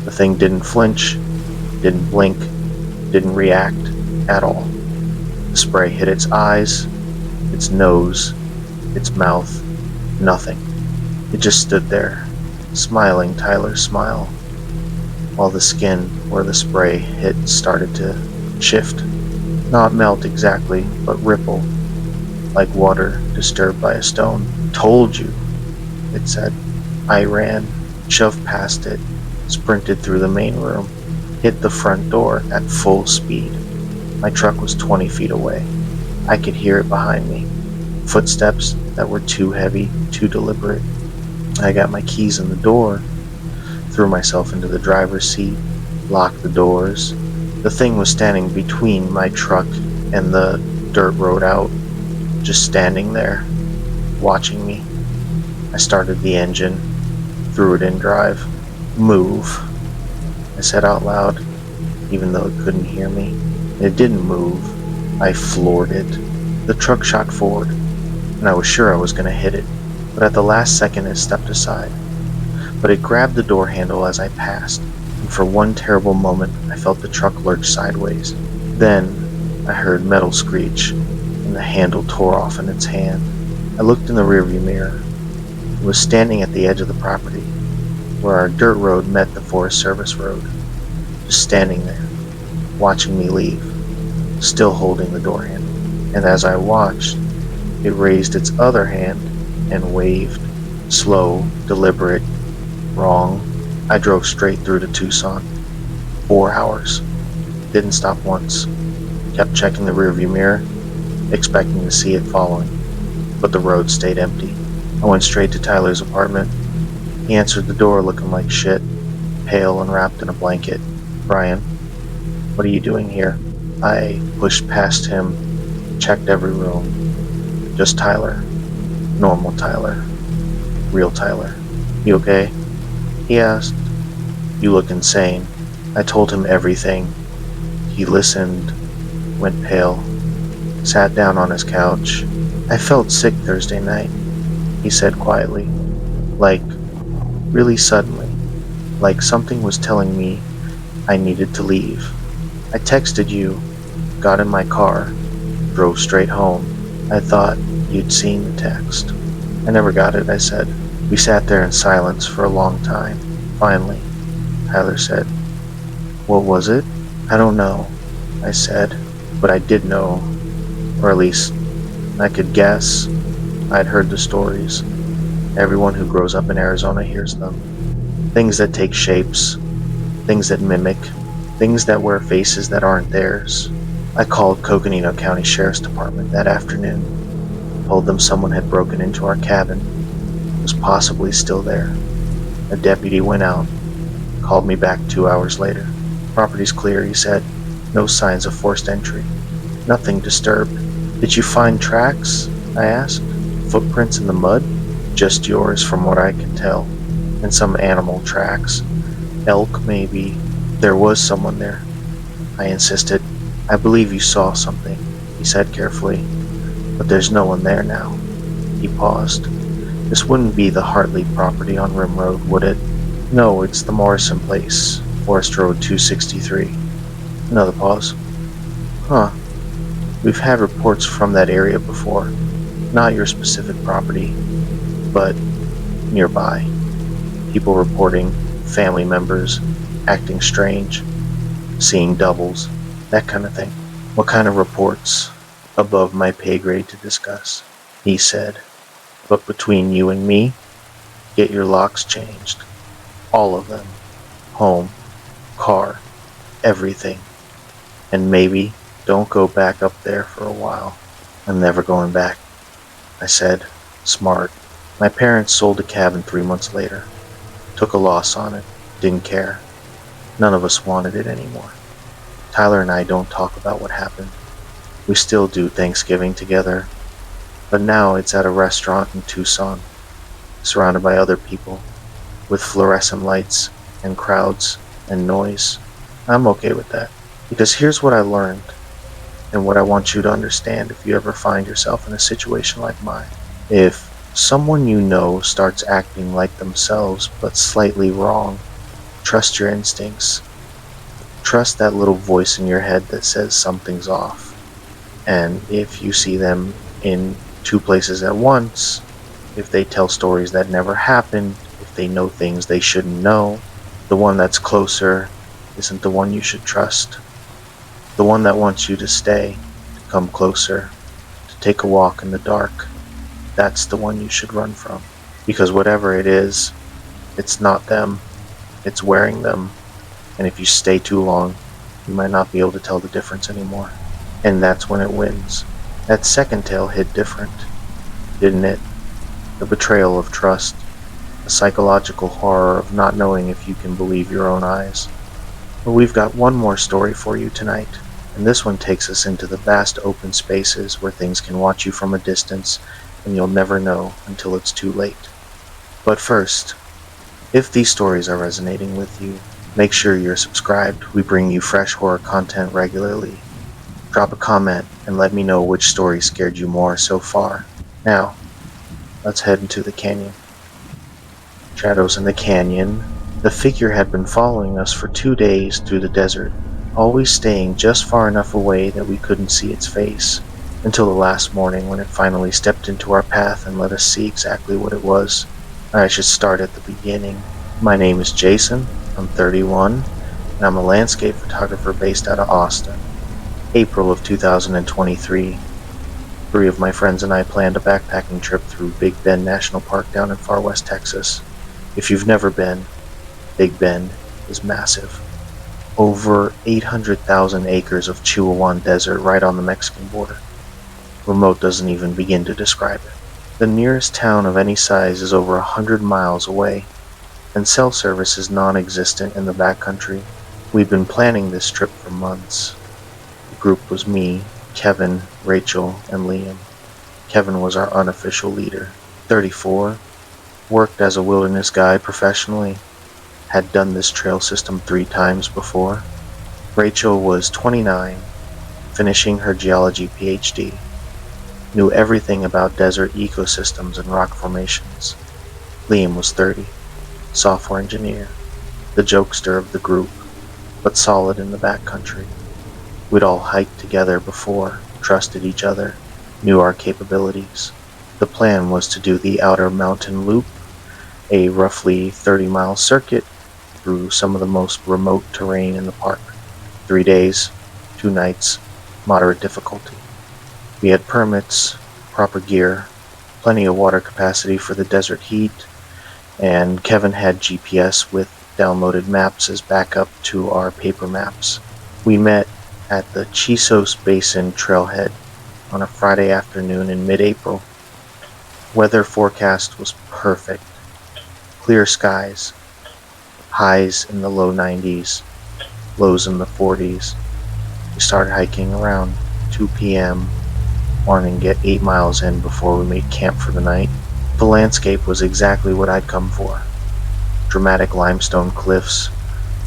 The thing didn't flinch, didn't blink, didn't react at all. The spray hit its eyes, its nose, its mouth. Nothing. It just stood there, smiling Tyler's smile, while the skin where the spray hit started to shift. Not melt exactly, but ripple, like water disturbed by a stone. Told you, it said. I ran, shoved past it, sprinted through the main room, hit the front door at full speed. My truck was 20 feet away. I could hear it behind me. Footsteps that were too heavy, too deliberate. I got my keys in the door, threw myself into the driver's seat, locked the doors. The thing was standing between my truck and the dirt road out, just standing there, watching me. I started the engine, threw it in drive. Move, I said out loud, even though it couldn't hear me. It didn't move. I floored it. The truck shot forward, and I was sure I was going to hit it, but at the last second it stepped aside. But it grabbed the door handle as I passed, and for one terrible moment I felt the truck lurch sideways. Then I heard metal screech, and the handle tore off in its hand. I looked in the rearview mirror. It was standing at the edge of the property, where our dirt road met the Forest Service road, just standing there, watching me leave, still holding the door handle. And as I watched, it raised its other hand and waved. Slow, deliberate, wrong. I drove straight through to Tucson. 4 hours. Didn't stop once. Kept checking the rearview mirror, expecting to see it following. But the road stayed empty. I went straight to Tyler's apartment. He answered the door looking like shit, pale and wrapped in a blanket. "Brian, what are you doing here?" I pushed past him, checked every room. Just Tyler. Normal Tyler. Real Tyler. "You okay?" he asked. "You look insane." I told him everything. He listened, went pale, sat down on his couch. "I felt sick Thursday night," he said quietly. Like, really suddenly. Like something was telling me I needed to leave. I texted you, got in my car, drove straight home. I thought you'd seen the text. "I never got it," I said. We sat there in silence for a long time. Finally, Tyler said, "What was it?" "I don't know," I said, but I did know, or at least I could guess. I'd heard the stories. Everyone who grows up in Arizona hears them. Things that take shapes, things that mimic, things that wear faces that aren't theirs. I called Coconino County Sheriff's Department that afternoon, told them someone had broken into our cabin, was possibly still there. A deputy went out, called me back 2 hours later. "Property's clear," he said. "No signs of forced entry. Nothing disturbed." "Did you find tracks?" I asked. "Footprints in the mud?" "Just yours, from what I can tell. And some animal tracks. Elk, maybe." "There was someone there," I insisted. "I believe you saw something," he said carefully. "But there's no one there now." He paused. "This wouldn't be the Hartley property on Rim Road, would it?" "No, it's the Morrison place, Forest Road 263. Another pause. "Huh. We've had reports from that area before. Not your specific property, but nearby. People reporting family members acting strange, seeing doubles, that kind of thing." "What kind of reports?" "Above my pay grade to discuss," he said. "But between you and me, get your locks changed. All of them. Home, car, everything. And maybe don't go back up there for a while." "I'm never going back," I said. Smart. My parents sold the cabin 3 months later. Took a loss on it. Didn't care. None of us wanted it anymore. Tyler and I don't talk about what happened. We still do Thanksgiving together, but now it's at a restaurant in Tucson, surrounded by other people, with fluorescent lights and crowds and noise. I'm okay with that, because here's what I learned, and what I want you to understand if you ever find yourself in a situation like mine. If someone you know starts acting like themselves but slightly wrong, trust your instincts. Trust that little voice in your head that says something's off. And if you see them in 2 places at once, if they tell stories that never happened, if they know things they shouldn't know, the one that's closer isn't the one you should trust. The one that wants you to stay, to come closer, to take a walk in the dark, that's the one you should run from. Because whatever it is, it's not them, it's wearing them. And if you stay too long, you might not be able to tell the difference anymore. And that's when it wins. That second tale hit different, didn't it? The betrayal of trust, the psychological horror of not knowing if you can believe your own eyes. But we've got one more story for you tonight, and this one takes us into the vast open spaces where things can watch you from a distance, and you'll never know until it's too late. But first, if these stories are resonating with you, make sure you're subscribed. We bring you fresh horror content regularly. Drop a comment and let me know which story scared you more so far. Now, let's head into the canyon. Shadows in the canyon. The figure had been following us for 2 days through the desert, always staying just far enough away that we couldn't see its face, until the last morning when it finally stepped into our path and let us see exactly what it was. I should start at the beginning. My name is Jason, I'm 31, and I'm a landscape photographer based out of Austin. April of 2023. Three of my friends and I planned a backpacking trip through Big Bend National Park down in far west Texas. If you've never been, Big Bend is massive. Over 800,000 acres of Chihuahuan Desert right on the Mexican border. Remote doesn't even begin to describe it. The nearest town of any size is over 100 miles away, and cell service is non-existent in the backcountry. We'd been planning this trip for months. The group was me, Kevin, Rachel, and Liam. Kevin was our unofficial leader. 34, worked as a wilderness guide professionally, had done this trail system 3 times before. Rachel was 29, finishing her geology PhD, knew everything about desert ecosystems and rock formations. Liam was 30, software engineer, the jokester of the group, but solid in the backcountry. We'd all hiked together before, trusted each other, knew our capabilities. The plan was to do the outer mountain loop, a roughly 30-mile circuit through some of the most remote terrain in the park. 3 days, 2 nights, moderate difficulty. We had permits, proper gear, plenty of water capacity for the desert heat, and Kevin had GPS with downloaded maps as backup to our paper maps. We met at the Chisos Basin trailhead on a Friday afternoon in mid-April. Weather forecast was perfect. Clear skies, highs in the low 90s, lows in the 40s. We started hiking around 2 p.m., wanting to get 8 miles in before we made camp for the night. The landscape was exactly what I'd come for. Dramatic limestone cliffs,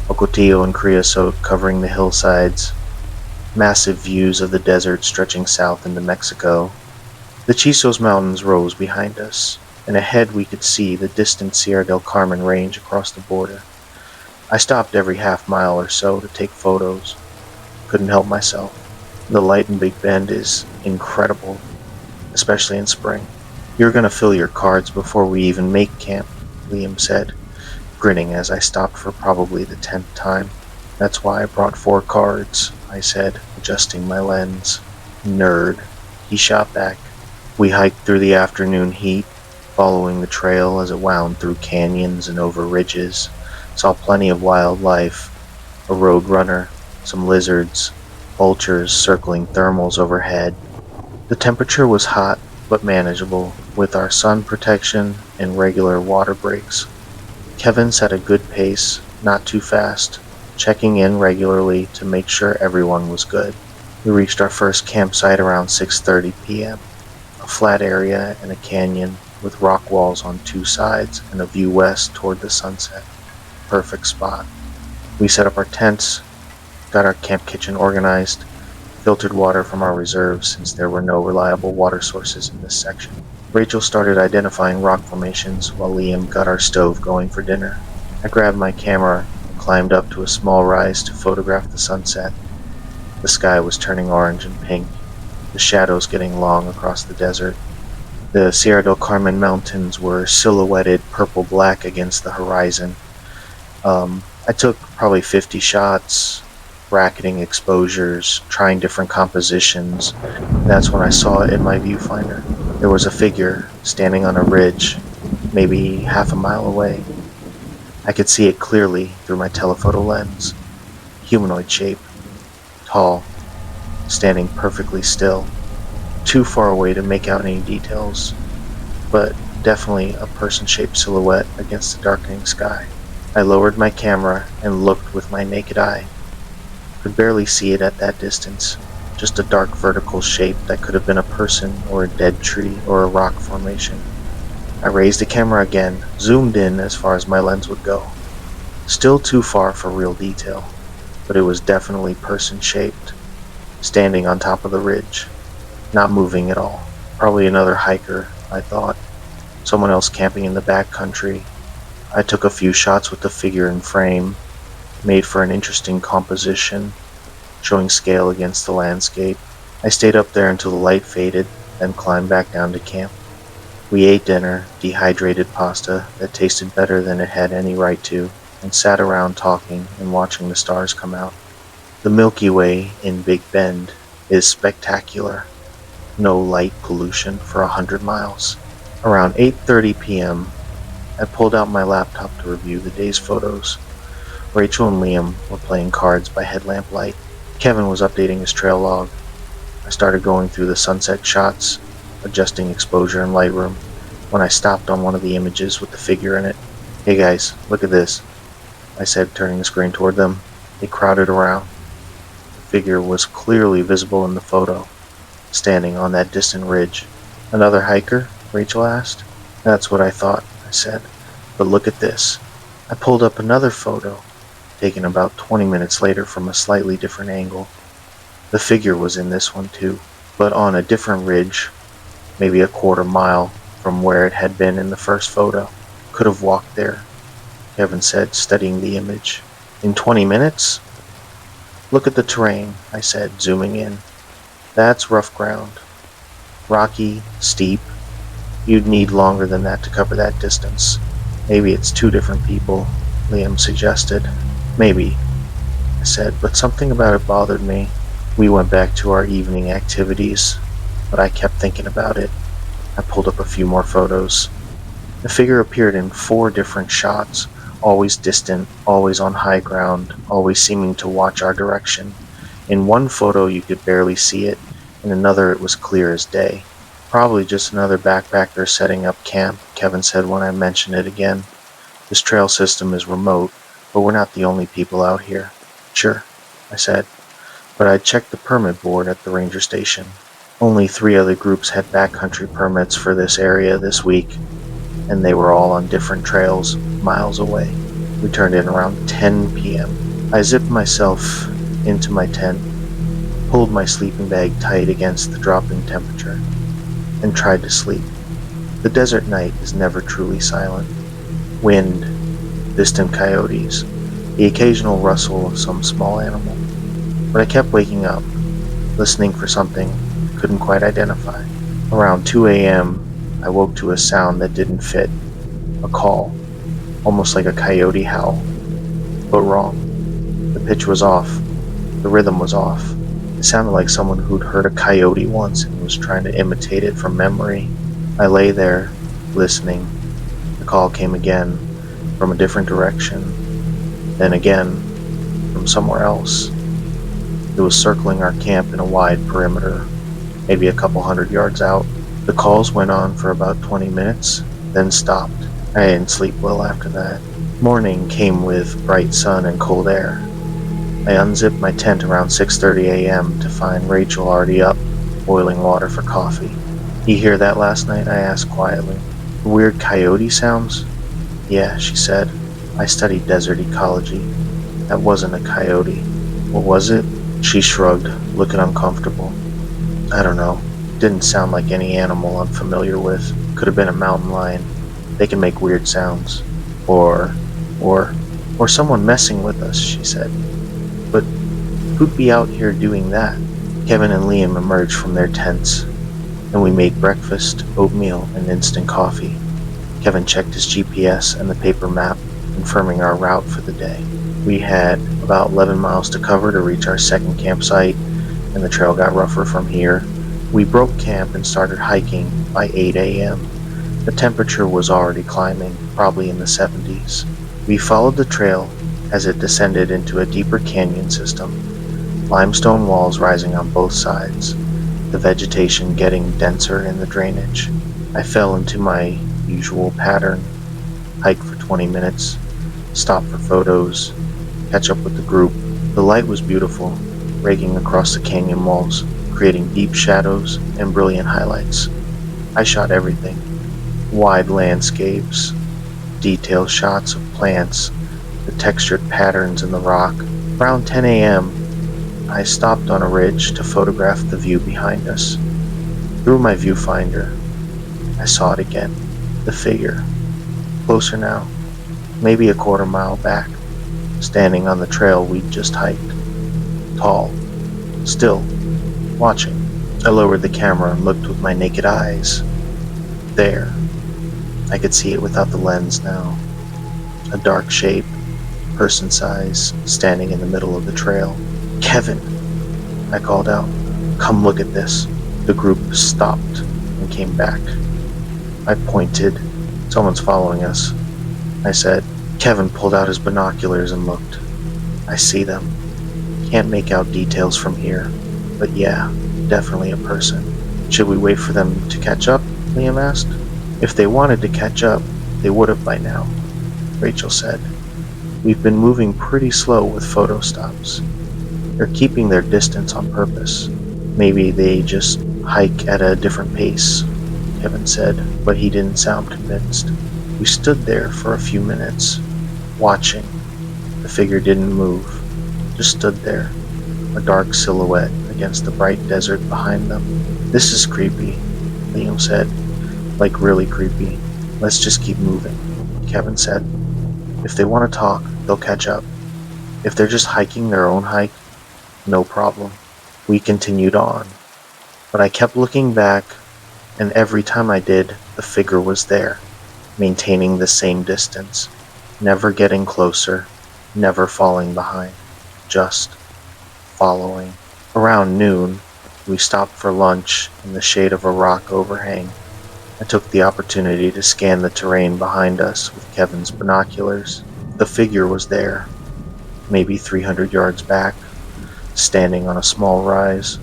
ocotillo and creosote covering the hillsides, massive views of the desert stretching south into Mexico. The Chisos Mountains rose behind us, and ahead we could see the distant Sierra del Carmen range across the border. I stopped every half mile or so to take photos. Couldn't help myself. The light in Big Bend is incredible, especially in spring. "You're gonna fill your cards before we even make camp," Liam said, grinning as I stopped for probably the 10th time. "That's why I brought 4 cards," I said, adjusting my lens. "Nerd," he shot back. We hiked through the afternoon heat, following the trail as it wound through canyons and over ridges. Saw plenty of wildlife, a road runner, some lizards, vultures circling thermals overhead. The temperature was hot but manageable, with our sun protection and regular water breaks. Kevin set a good pace, not too fast, checking in regularly to make sure everyone was good. We reached our first campsite around 6:30 p.m., a flat area in a canyon with rock walls on 2 sides and a view west toward the sunset. Perfect spot. We set up our tents, got our camp kitchen organized, filtered water from our reserves since there were no reliable water sources in this section. Rachel started identifying rock formations while Liam got our stove going for dinner. I grabbed my camera and climbed up to a small rise to photograph the sunset. The sky was turning orange and pink, the shadows getting long across the desert. The Sierra del Carmen mountains were silhouetted purple-black against the horizon. I took probably 50 shots, bracketing exposures, trying different compositions. That's when I saw it in my viewfinder. There was a figure standing on a ridge, maybe half a mile away. I could see it clearly through my telephoto lens. Humanoid shape, tall, standing perfectly still. Too far away to make out any details, but definitely a person-shaped silhouette against the darkening sky. I lowered my camera and looked with my naked eye. Could barely see it at that distance, just a dark vertical shape that could have been a person or a dead tree or a rock formation. I raised the camera again, zoomed in as far as my lens would go. Still too far for real detail, but it was definitely person-shaped. standing on top of the ridge, not moving at all. Probably another hiker, I thought. Someone else camping in the back country. I took a few shots with the figure in frame, made for an interesting composition, showing scale against the landscape. I stayed up there until the light faded, then climbed back down to camp. We ate dinner, dehydrated pasta that tasted better than it had any right to, and sat around talking and watching the stars come out. The Milky Way in Big Bend is spectacular. No light pollution for 100 miles. Around 8:30 p.m., I pulled out my laptop to review the day's photos. Rachel and Liam were playing cards by headlamp light. Kevin was updating his trail log. I started going through the sunset shots, adjusting exposure in Lightroom, when I stopped on one of the images with the figure in it. "Hey guys, look at this," I said, turning the screen toward them. They crowded around. The figure was clearly visible in the photo, standing on that distant ridge. "Another hiker?" Rachel asked. "That's what I thought," I said. "But look at this." I pulled up another photo, taken about 20 minutes later from a slightly different angle. The figure was in this one too, but on a different ridge, maybe a quarter mile from where it had been in the first photo. "Could have walked there," Kevin said, studying the image. "In 20 minutes? Look at the terrain," I said, zooming in. "That's rough ground. Rocky, steep. You'd need longer than that to cover that distance." "Maybe it's two different people," Liam suggested. "Maybe," I said, but something about it bothered me. We went back to our evening activities, but I kept thinking about it. I pulled up a few more photos. The figure appeared in 4 different shots, always distant, always on high ground, always seeming to watch our direction. In one photo you could barely see it, in another it was clear as day. "Probably just another backpacker setting up camp," Kevin said when I mentioned it again. "This trail system is remote, but we're not the only people out here." "Sure," I said, but I checked the permit board at the ranger station. Only 3 other groups had backcountry permits for this area this week, and they were all on different trails, miles away. We turned in around 10 p.m. I zipped myself into my tent, pulled my sleeping bag tight against the dropping temperature, and tried to sleep. The desert night is never truly silent. Wind, distant coyotes, the occasional rustle of some small animal. But I kept waking up, listening for something I couldn't quite identify. Around 2 a.m., I woke to a sound that didn't fit. A call, almost like a coyote howl, but wrong. The pitch was off. The rhythm was off. It sounded like someone who'd heard a coyote once and was trying to imitate it from memory. I lay there, listening. The call came again, from a different direction, then again, from somewhere else. It was circling our camp in a wide perimeter, maybe a couple 100 yards out. The calls went on for about 20 minutes, then stopped. I didn't sleep well after that. Morning came with bright sun and cold air. I unzipped my tent around 6:30 a.m. to find Rachel already up, boiling water for coffee. "You hear that last night?" I asked quietly. "Weird coyote sounds?" "Yeah," she said. "I studied desert ecology. That wasn't a coyote." "What was it?" She shrugged, looking uncomfortable. "I don't know. Didn't sound like any animal I'm familiar with. Could have been a mountain lion. They can make weird sounds. Or someone messing with us," she said. "But who'd be out here doing that?" Kevin and Liam emerged from their tents, and we made breakfast, oatmeal, and instant coffee. Kevin checked his GPS and the paper map, confirming our route for the day. We had about 11 miles to cover to reach our second campsite, and the trail got rougher from here. We broke camp and started hiking by 8 a.m. The temperature was already climbing, probably in the 70s. We followed the trail as it descended into a deeper canyon system, limestone walls rising on both sides, the vegetation getting denser in the drainage. I fell into my usual pattern: hike for 20 minutes, stop for photos, catch up with the group. The light was beautiful, raking across the canyon walls, creating deep shadows and brilliant highlights. I shot everything: wide landscapes, detailed shots of plants, the textured patterns in the rock. Around 10 a.m., I stopped on a ridge to photograph the view behind us. Through my viewfinder, I saw it again. The figure. Closer now, maybe a quarter mile back, standing on the trail we'd just hiked. Tall, still, watching. I lowered the camera and looked with my naked eyes. There. I could see it without the lens now. A dark shape, person size, standing in the middle of the trail. "Kevin!" I called out. "Come look at this." The group stopped and came back. I pointed. "Someone's following us," I said. Kevin pulled out his binoculars and looked. "I see them. Can't make out details from here, but yeah, definitely a person." "Should we wait for them to catch up?" Liam asked. "If they wanted to catch up, they would have by now," Rachel said. "We've been moving pretty slow with photo stops. They're keeping their distance on purpose. Maybe they just hike at a different pace," Kevin said, but he didn't sound convinced. We stood there for a few minutes, watching. The figure didn't move, just stood there, a dark silhouette against the bright desert behind them. "This is creepy," Liam said. "Like really creepy. Let's just keep moving," Kevin said. "If they want to talk, they'll catch up. If they're just hiking their own hike, no problem." We continued on, but I kept looking back, and every time I did, the figure was there, maintaining the same distance, never getting closer, never falling behind, just following. Around noon, we stopped for lunch in the shade of a rock overhang. I took the opportunity to scan the terrain behind us with Kevin's binoculars. The figure was there, maybe 300 yards back, standing on a small rise.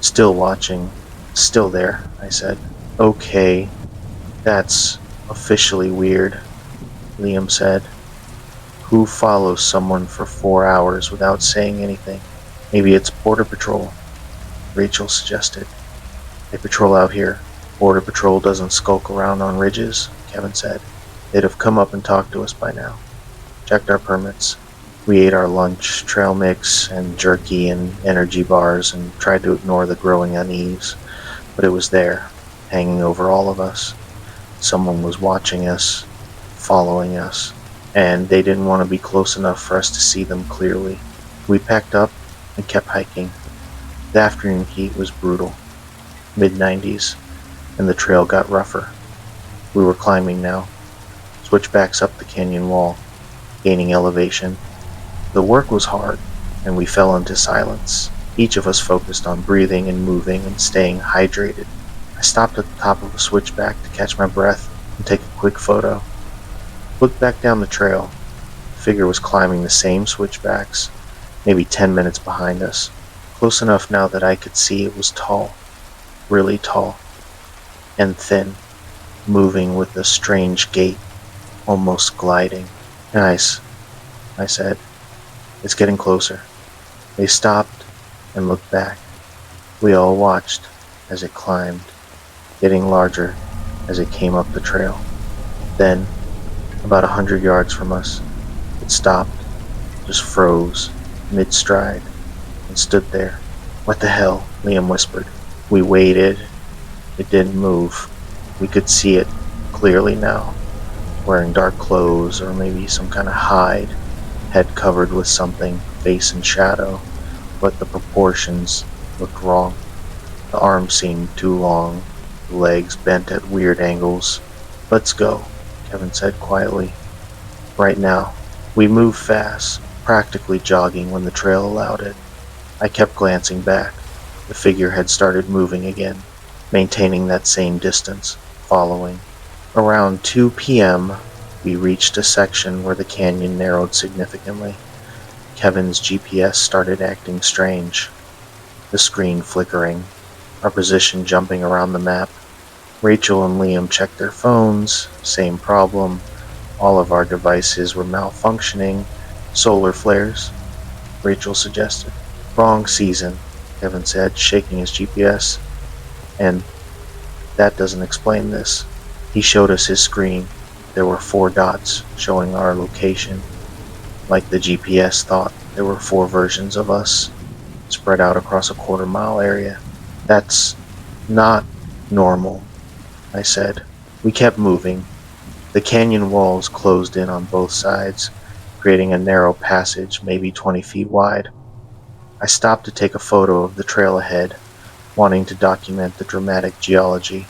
"Still watching. Still there," I said. "Okay, that's officially weird," Liam said. "Who follows someone for 4 hours without saying anything?" "Maybe it's Border Patrol," Rachel suggested. "They patrol out here. Border Patrol doesn't skulk around on ridges," Kevin said. "They'd have come up and talked to us by now. Checked our permits." We ate our lunch, trail mix and jerky and energy bars, and tried to ignore the growing unease, but it was there, hanging over all of us. Someone was watching us, following us, and they didn't want to be close enough for us to see them clearly. We packed up and kept hiking. The afternoon heat was brutal, mid-90s, and the trail got rougher. We were climbing now, switchbacks up the canyon wall, gaining elevation. The work was hard, and we fell into silence, each of us focused on breathing and moving and staying hydrated. I stopped at the top of a switchback to catch my breath and take a quick photo. Looked back down the trail. The figure was climbing the same switchbacks, maybe 10 minutes behind us, close enough now that I could see it was tall, really tall, and thin, moving with a strange gait, almost gliding. "Nice," I said. "It's getting closer." They stopped and looked back. We all watched as it climbed, getting larger as it came up the trail. Then, about 100 yards from us, it stopped, just froze, mid-stride, and stood there. "What the hell?" Liam whispered. We waited. It didn't move. We could see it clearly now, wearing dark clothes or maybe some kind of hide, head covered with something, face in shadow, but the proportions looked wrong. The arms seemed too long, the legs bent at weird angles. "Let's go," Kevin said quietly. "Right now." We moved fast, practically jogging when the trail allowed it. I kept glancing back. The figure had started moving again, maintaining that same distance, following. Around 2 p.m., we reached a section where the canyon narrowed significantly. Kevin's GPS started acting strange, the screen flickering, our position jumping around the map. Rachel and Liam checked their phones, same problem. All of our devices were malfunctioning. "Solar flares," Rachel suggested. "Wrong season," Kevin said, shaking his GPS. "And that doesn't explain this." He showed us his screen. There were 4 dots showing our location, like the GPS thought there were 4 versions of us. spread out across a quarter-mile area. That's not normal, I said. We kept moving. The canyon walls closed in on both sides, creating a narrow passage maybe 20 feet wide. I stopped to take a photo of the trail ahead, wanting to document the dramatic geology.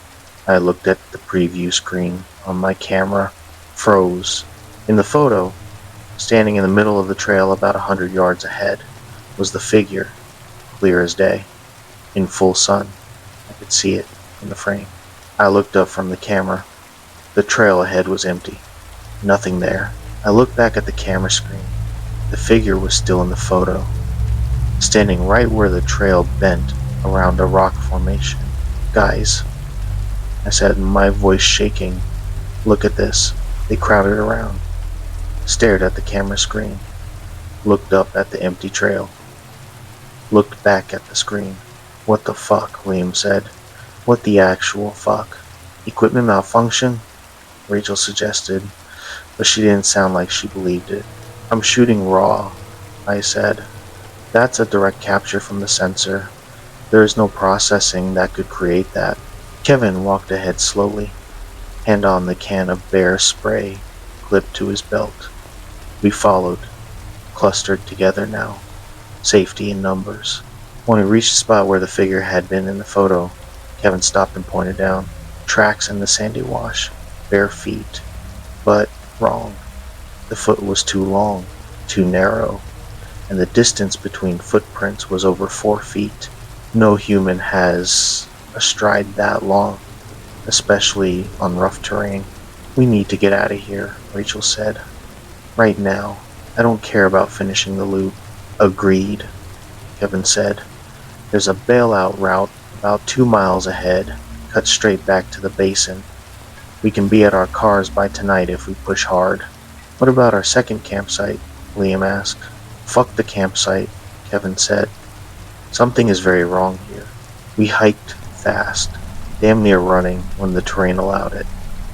I looked at the preview screen on my camera, froze. In the photo, standing in the middle of the trail about 100 yards ahead, was the figure, clear as day, in full sun. I could see it in the frame. I looked up from the camera. The trail ahead was empty. Nothing there. I looked back at the camera screen. The figure was still in the photo, standing right where the trail bent around a rock formation. Guys, I said, my voice shaking, look at this. They crowded around, stared at the camera screen, looked up at the empty trail, looked back at the screen. What the fuck, Liam said. What the actual fuck? Equipment malfunction? Rachel suggested, but she didn't sound like she believed it. I'm shooting raw, I said. That's a direct capture from the sensor. There is no processing that could create that. Kevin walked ahead slowly, hand on the can of bear spray clipped to his belt. We followed, clustered together now, safety in numbers. When we reached the spot where the figure had been in the photo, Kevin stopped and pointed down. Tracks in the sandy wash, bare feet, but wrong. The foot was too long, too narrow, and the distance between footprints was over 4 feet. No human has a stride that long, especially on rough terrain. We need to get out of here, Rachel said. Right now. I don't care about finishing the loop. Agreed, Kevin said. There's a bailout route about 2 miles ahead, cut straight back to the basin. We can be at our cars by tonight if we push hard. What about our second campsite? Liam asked. Fuck the campsite, Kevin said. Something is very wrong here. We hiked fast, damn near running when the terrain allowed it.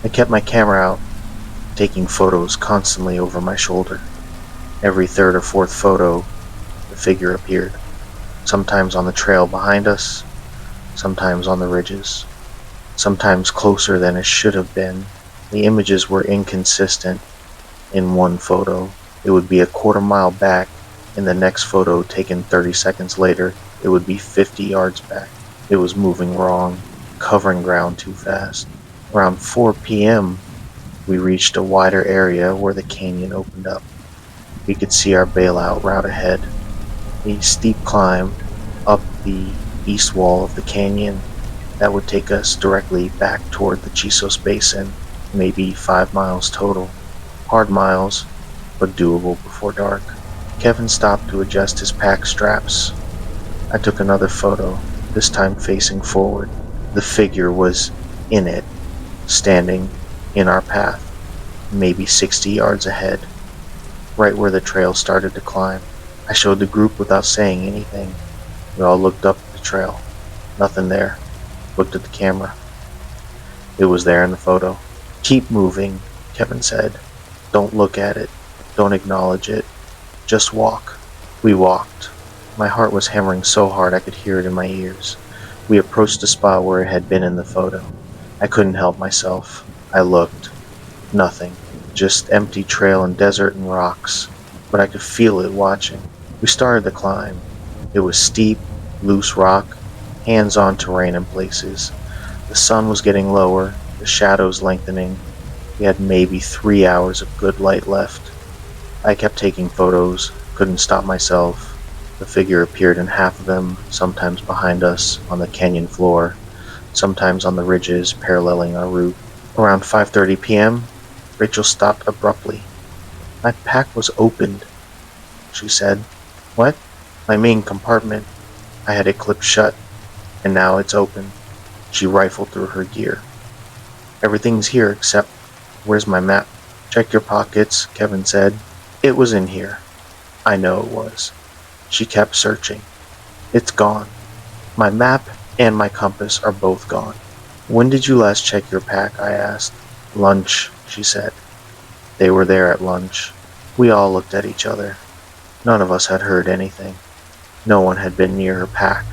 I kept my camera out, taking photos constantly over my shoulder. Every third or fourth photo, the figure appeared. Sometimes on the trail behind us, sometimes on the ridges, sometimes closer than it should have been. The images were inconsistent. In one photo, it would be a quarter-mile back. In the next photo, taken 30 seconds later, it would be 50 yards back. It was moving wrong, covering ground too fast. Around 4 p.m., we reached a wider area where the canyon opened up. We could see our bailout route ahead. A steep climb up the east wall of the canyon that would take us directly back toward the Chisos Basin, maybe 5 miles total. Hard miles, but doable before dark. Kevin stopped to adjust his pack straps. I took another photo, this time facing forward. The figure was in it, standing in our path, maybe 60 yards ahead, right where the trail started to climb. I showed the group without saying anything. We all looked up the trail. Nothing there. Looked at the camera. It was there in the photo. Keep moving, Kevin said. Don't look at it. Don't acknowledge it. Just walk. We walked. My heart was hammering so hard I could hear it in my ears. We approached the spot where it had been in the photo. I couldn't help myself. I looked. Nothing. Just empty trail and desert and rocks. But I could feel it watching. We started the climb. It was steep, loose rock, hands-on terrain in places. The sun was getting lower, the shadows lengthening. We had maybe 3 hours of good light left. I kept taking photos, couldn't stop myself. The figure appeared in half of them, sometimes behind us on the canyon floor, sometimes on the ridges paralleling our route. Around 5:30 p.m., Rachel stopped abruptly. My pack was opened, she said. What? My main compartment. I had it clipped shut, and now it's open. She rifled through her gear. Everything's here except, where's my map? Check your pockets, Kevin said. It was in here. I know it was. She kept searching. It's gone. My map and my compass are both gone. When did you last check your pack? I asked. Lunch, she said. They were there at lunch. We all looked at each other. None of us had heard anything. No one had been near her pack,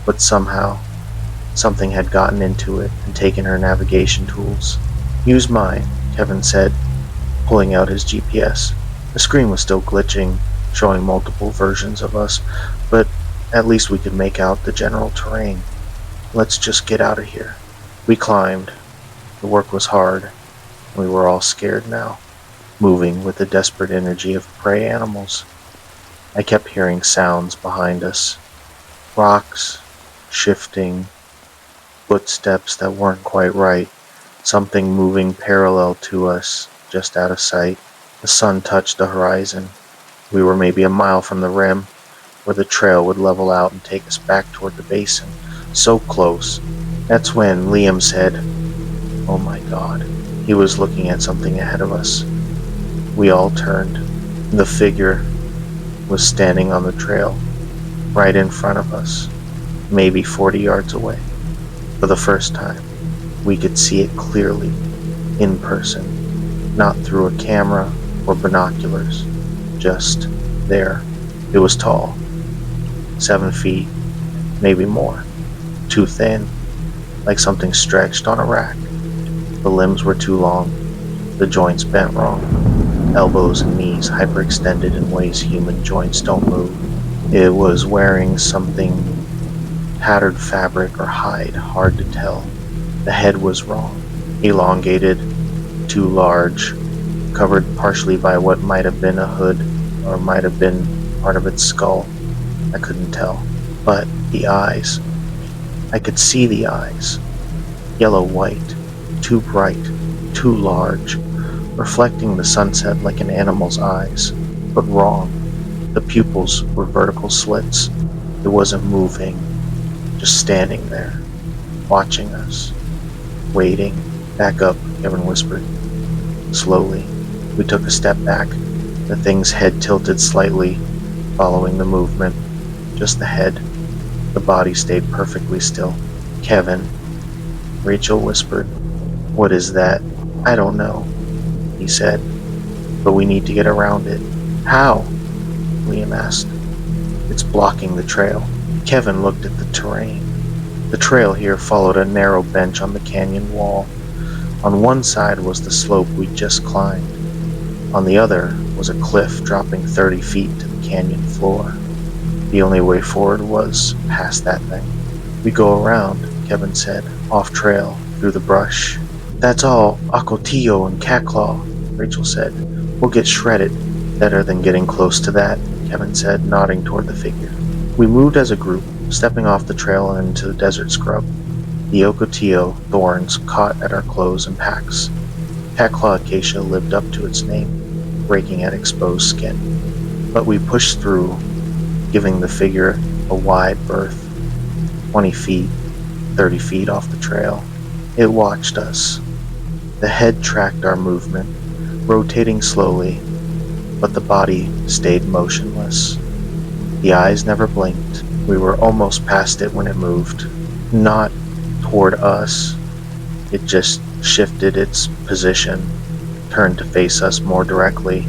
but somehow something had gotten into it and taken her navigation tools. "Use mine," Kevin said, pulling out his GPS. The screen was still glitching, showing multiple versions of us, but at least we could make out the general terrain. "Let's just get out of here." We climbed. The work was hard. We were all scared now, moving with the desperate energy of prey animals. I kept hearing sounds behind us. Rocks, shifting, footsteps that weren't quite right, something moving parallel to us, just out of sight. The sun touched the horizon. We were maybe a mile from the rim, where the trail would level out and take us back toward the basin. So close. That's when Liam said, "Oh my God." He was looking at something ahead of us. We all turned. The figure was standing on the trail, right in front of us, maybe 40 yards away. For the first time, we could see it clearly, in person, not through a camera or binoculars, just there. It was tall, 7 feet, maybe more, too thin, like something stretched on a rack. The limbs were too long, the joints bent wrong, elbows and knees hyperextended in ways human joints don't move. It was wearing something patterned fabric or hide, hard to tell. The head was wrong, elongated, too large, covered partially by what might have been a hood or might have been part of its skull. I couldn't tell. But the eyes. I could see the eyes. Yellow-white, too bright, too large, reflecting the sunset like an animal's eyes, but wrong. The pupils were vertical slits. It wasn't moving, just standing there, watching us, waiting. "Back up," Kevin whispered. Slowly, we took a step back. The thing's head tilted slightly, following the movement. Just the head. The body stayed perfectly still. "Kevin," Rachel whispered. "What is that?" "I don't know," he said, "but we need to get around it." "How?" Liam asked. "It's blocking the trail." Kevin looked at the terrain. The trail here followed a narrow bench on the canyon wall. On one side was the slope we'd just climbed. On the other was a cliff dropping 30 feet to the canyon floor. The only way forward was past that thing. "We go around," Kevin said, "off trail, through the brush." "That's all Ocotillo and Catclaw," Rachel said. "We'll get shredded." "Better than getting close to that," Kevin said, nodding toward the figure. We moved as a group, stepping off the trail and into the desert scrub. The Ocotillo thorns caught at our clothes and packs. Catclaw acacia lived up to its name, breaking at exposed skin. But we pushed through, giving the figure a wide berth, 20 feet, 30 feet off the trail. It watched us. The head tracked our movement, rotating slowly, but the body stayed motionless. The eyes never blinked. We were almost past it when it moved. Not toward us. It just shifted its position, turned to face us more directly,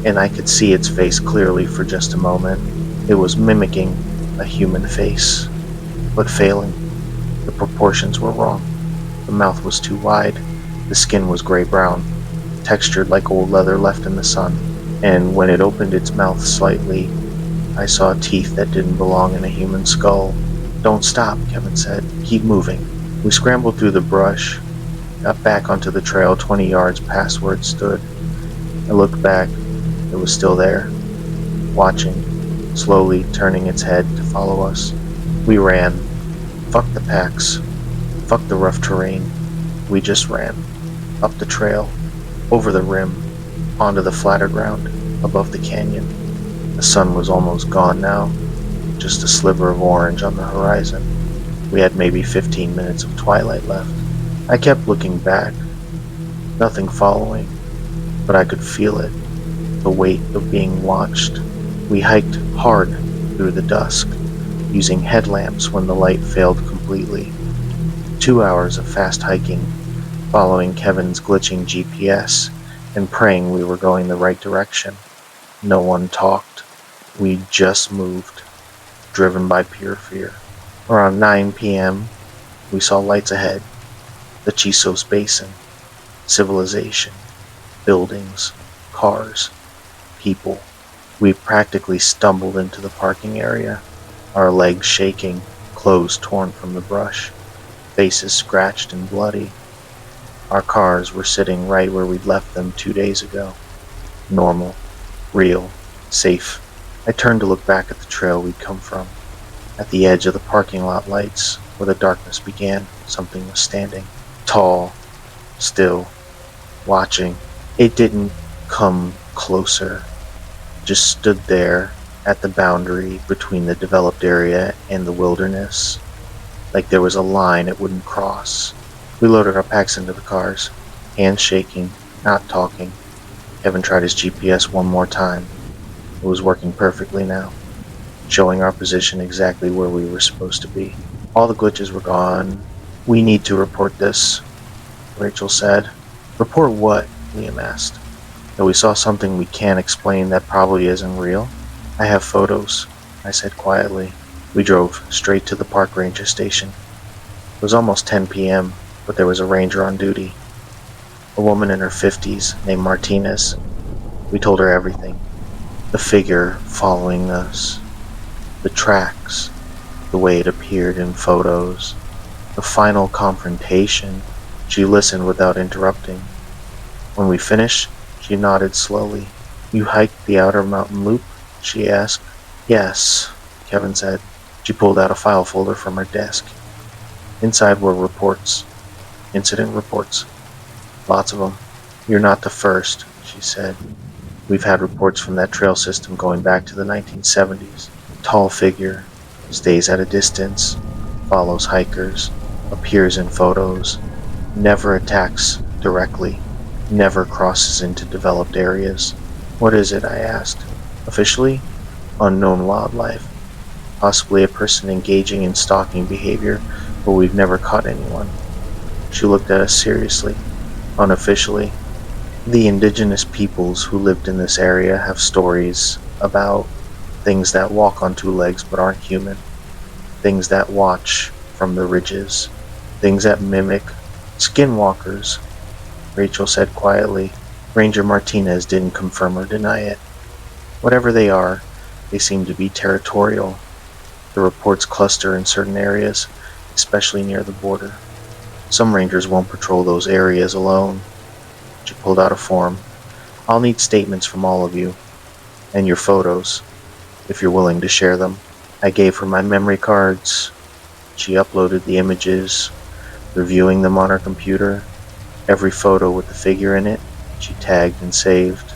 and I could see its face clearly for just a moment. It was mimicking a human face, but failing. The proportions were wrong. The mouth was too wide. The skin was gray-brown, textured like old leather left in the sun. And when it opened its mouth slightly, I saw teeth that didn't belong in a human skull. "Don't stop," Kevin said. "Keep moving." We scrambled through the brush, got back onto the trail 20 yards past where it stood. I looked back. It was still there, watching, slowly turning its head to follow us. We ran. Fuck the packs. Fuck the rough terrain. We just ran. Up the trail, over the rim, onto the flatter ground, above the canyon. The sun was almost gone now, just a sliver of orange on the horizon. We had maybe 15 minutes of twilight left. I kept looking back, nothing following, but I could feel it, the weight of being watched. We hiked hard through the dusk, using headlamps when the light failed completely. 2 hours of fast hiking, following Kevin's glitching GPS, and praying we were going the right direction. No one talked. We just moved. driven by pure fear. Around 9 p.m., we saw lights ahead. The Chisos Basin. Civilization. Buildings. Cars. People. We practically stumbled into the parking area, our legs shaking, clothes torn from the brush, faces scratched and bloody. Our cars were sitting right where we'd left them 2 days ago. Normal. Real. Safe. I turned to look back at the trail we'd come from. At the edge of the parking lot lights, where the darkness began, something was standing. Tall. Still. Watching. It didn't come closer. Just stood there at the boundary between the developed area and the wilderness, like there was a line it wouldn't cross. We loaded our packs into the cars, hands shaking, not talking. Kevin tried his GPS one more time. It was working perfectly now, showing our position exactly where we were supposed to be. All the glitches were gone. "We need to report this," Rachel said. "Report what?" Liam asked. "That we saw something we can't explain that probably isn't real." "I have photos," I said quietly. We drove straight to the park ranger station. It was almost 10 p.m., but there was a ranger on duty. A woman in her 50s named Martinez. We told her everything. The figure following us. The tracks. The way it appeared in photos. The final confrontation. She listened without interrupting. When we finished, she nodded slowly. "You hiked the outer mountain loop?" she asked. "Yes," Kevin said. She pulled out a file folder from her desk. Inside were reports. Incident reports. Lots of them. "You're not the first," she said. "We've had reports from that trail system going back to the 1970s. Tall figure. Stays at a distance. Follows hikers. Appears in photos. Never attacks directly. Never crosses into developed areas." "What is it?" I asked. "Officially, unknown wildlife. Possibly a person engaging in stalking behavior, but we've never caught anyone." She looked at us seriously. "Unofficially, the indigenous peoples who lived in this area have stories about things that walk on two legs but aren't human. Things that watch from the ridges. Things that mimic skinwalkers," Rachel said quietly. Ranger Martinez didn't confirm or deny it. "Whatever they are, they seem to be territorial. The reports cluster in certain areas, especially near the border. Some rangers won't patrol those areas alone." She pulled out a form. "I'll need statements from all of you, and your photos, if you're willing to share them." I gave her my memory cards. She uploaded the images, reviewing them on her computer. Every photo with the figure in it, she tagged and saved.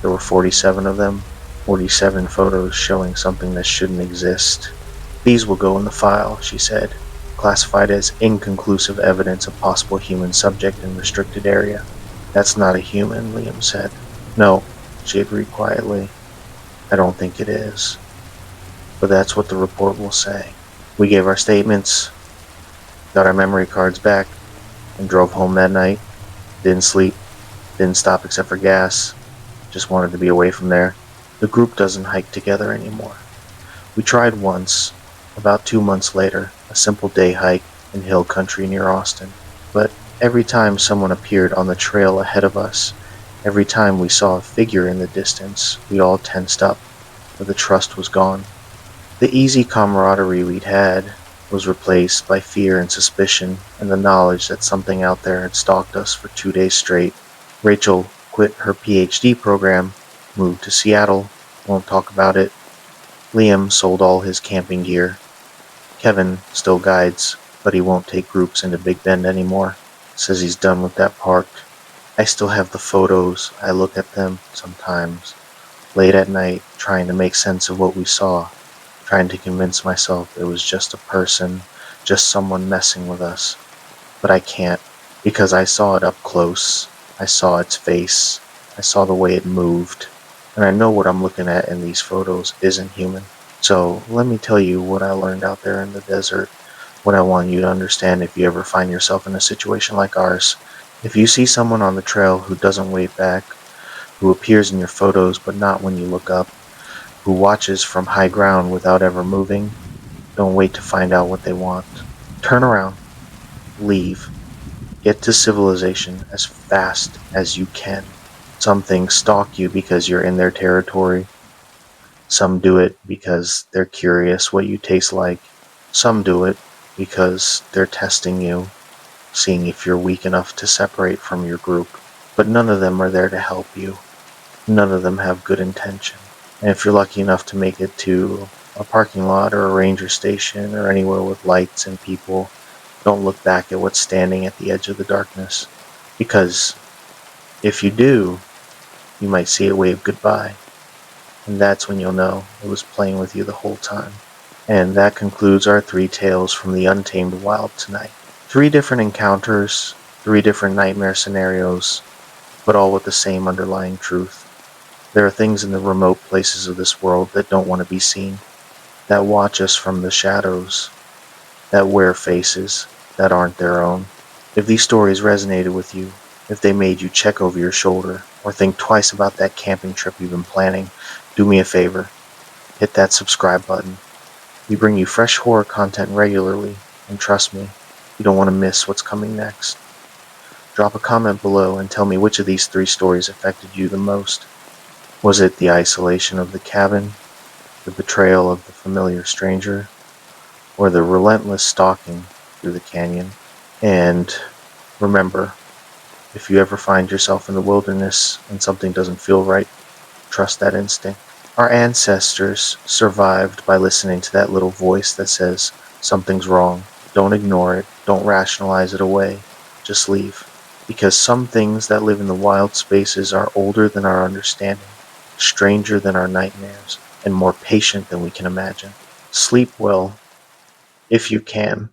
There were 47 of them, 47 photos showing something that shouldn't exist. "These will go in the file," she said, "classified as inconclusive evidence of possible human subject in restricted area." "That's not a human," Liam said. "No," she agreed quietly. "I don't think it is. But that's what the report will say." We gave our statements, got our memory cards back, and drove home that night. Didn't sleep, didn't stop except for gas. Just wanted to be away from there. The group doesn't hike together anymore. We tried once, about 2 months later, a simple day hike in hill country near Austin. But every time someone appeared on the trail ahead of us, every time we saw a figure in the distance, we all tensed up, for the trust was gone. The easy camaraderie we'd had was replaced by fear and suspicion and the knowledge that something out there had stalked us for 2 days straight. Rachel quit her PhD program, moved to Seattle, won't talk about it. Liam sold all his camping gear. Kevin still guides, but he won't take groups into Big Bend anymore. Says he's done with that park. I still have the photos. I look at them sometimes, late at night, trying to make sense of what we saw, trying to convince myself it was just a person, just someone messing with us. But I can't, because I saw it up close. I saw its face. I saw the way it moved. And I know what I'm looking at in these photos isn't human. So let me tell you what I learned out there in the desert, what I want you to understand if you ever find yourself in a situation like ours. If you see someone on the trail who doesn't wave back, who appears in your photos but not when you look up, who watches from high ground without ever moving. Don't wait to find out what they want. Turn around, leave, get to civilization as fast as you can. Some things stalk you because you're in their territory. Some do it because they're curious what you taste like. Some do it because they're testing you, seeing if you're weak enough to separate from your group. But none of them are there to help you. None of them have good intention. And if you're lucky enough to make it to a parking lot or a ranger station or anywhere with lights and people, don't look back at what's standing at the edge of the darkness. Because if you do, you might see it wave goodbye. And that's when you'll know it was playing with you the whole time. And that concludes our 3 tales from the Untamed Wild tonight. 3 different encounters, 3 different nightmare scenarios, but all with the same underlying truth. There are things in the remote places of this world that don't want to be seen, that watch us from the shadows, that wear faces that aren't their own. If these stories resonated with you, if they made you check over your shoulder or think twice about that camping trip you've been planning, do me a favor, hit that subscribe button. We bring you fresh horror content regularly, and trust me, you don't want to miss what's coming next. Drop a comment below and tell me which of these 3 stories affected you the most. Was it the isolation of the cabin, the betrayal of the familiar stranger, or the relentless stalking through the canyon? And remember, if you ever find yourself in the wilderness and something doesn't feel right, trust that instinct. Our ancestors survived by listening to that little voice that says, something's wrong. Don't ignore it. Don't rationalize it away. Just leave. Because some things that live in the wild spaces are older than our understanding, stranger than our nightmares, and more patient than we can imagine. Sleep well, if you can.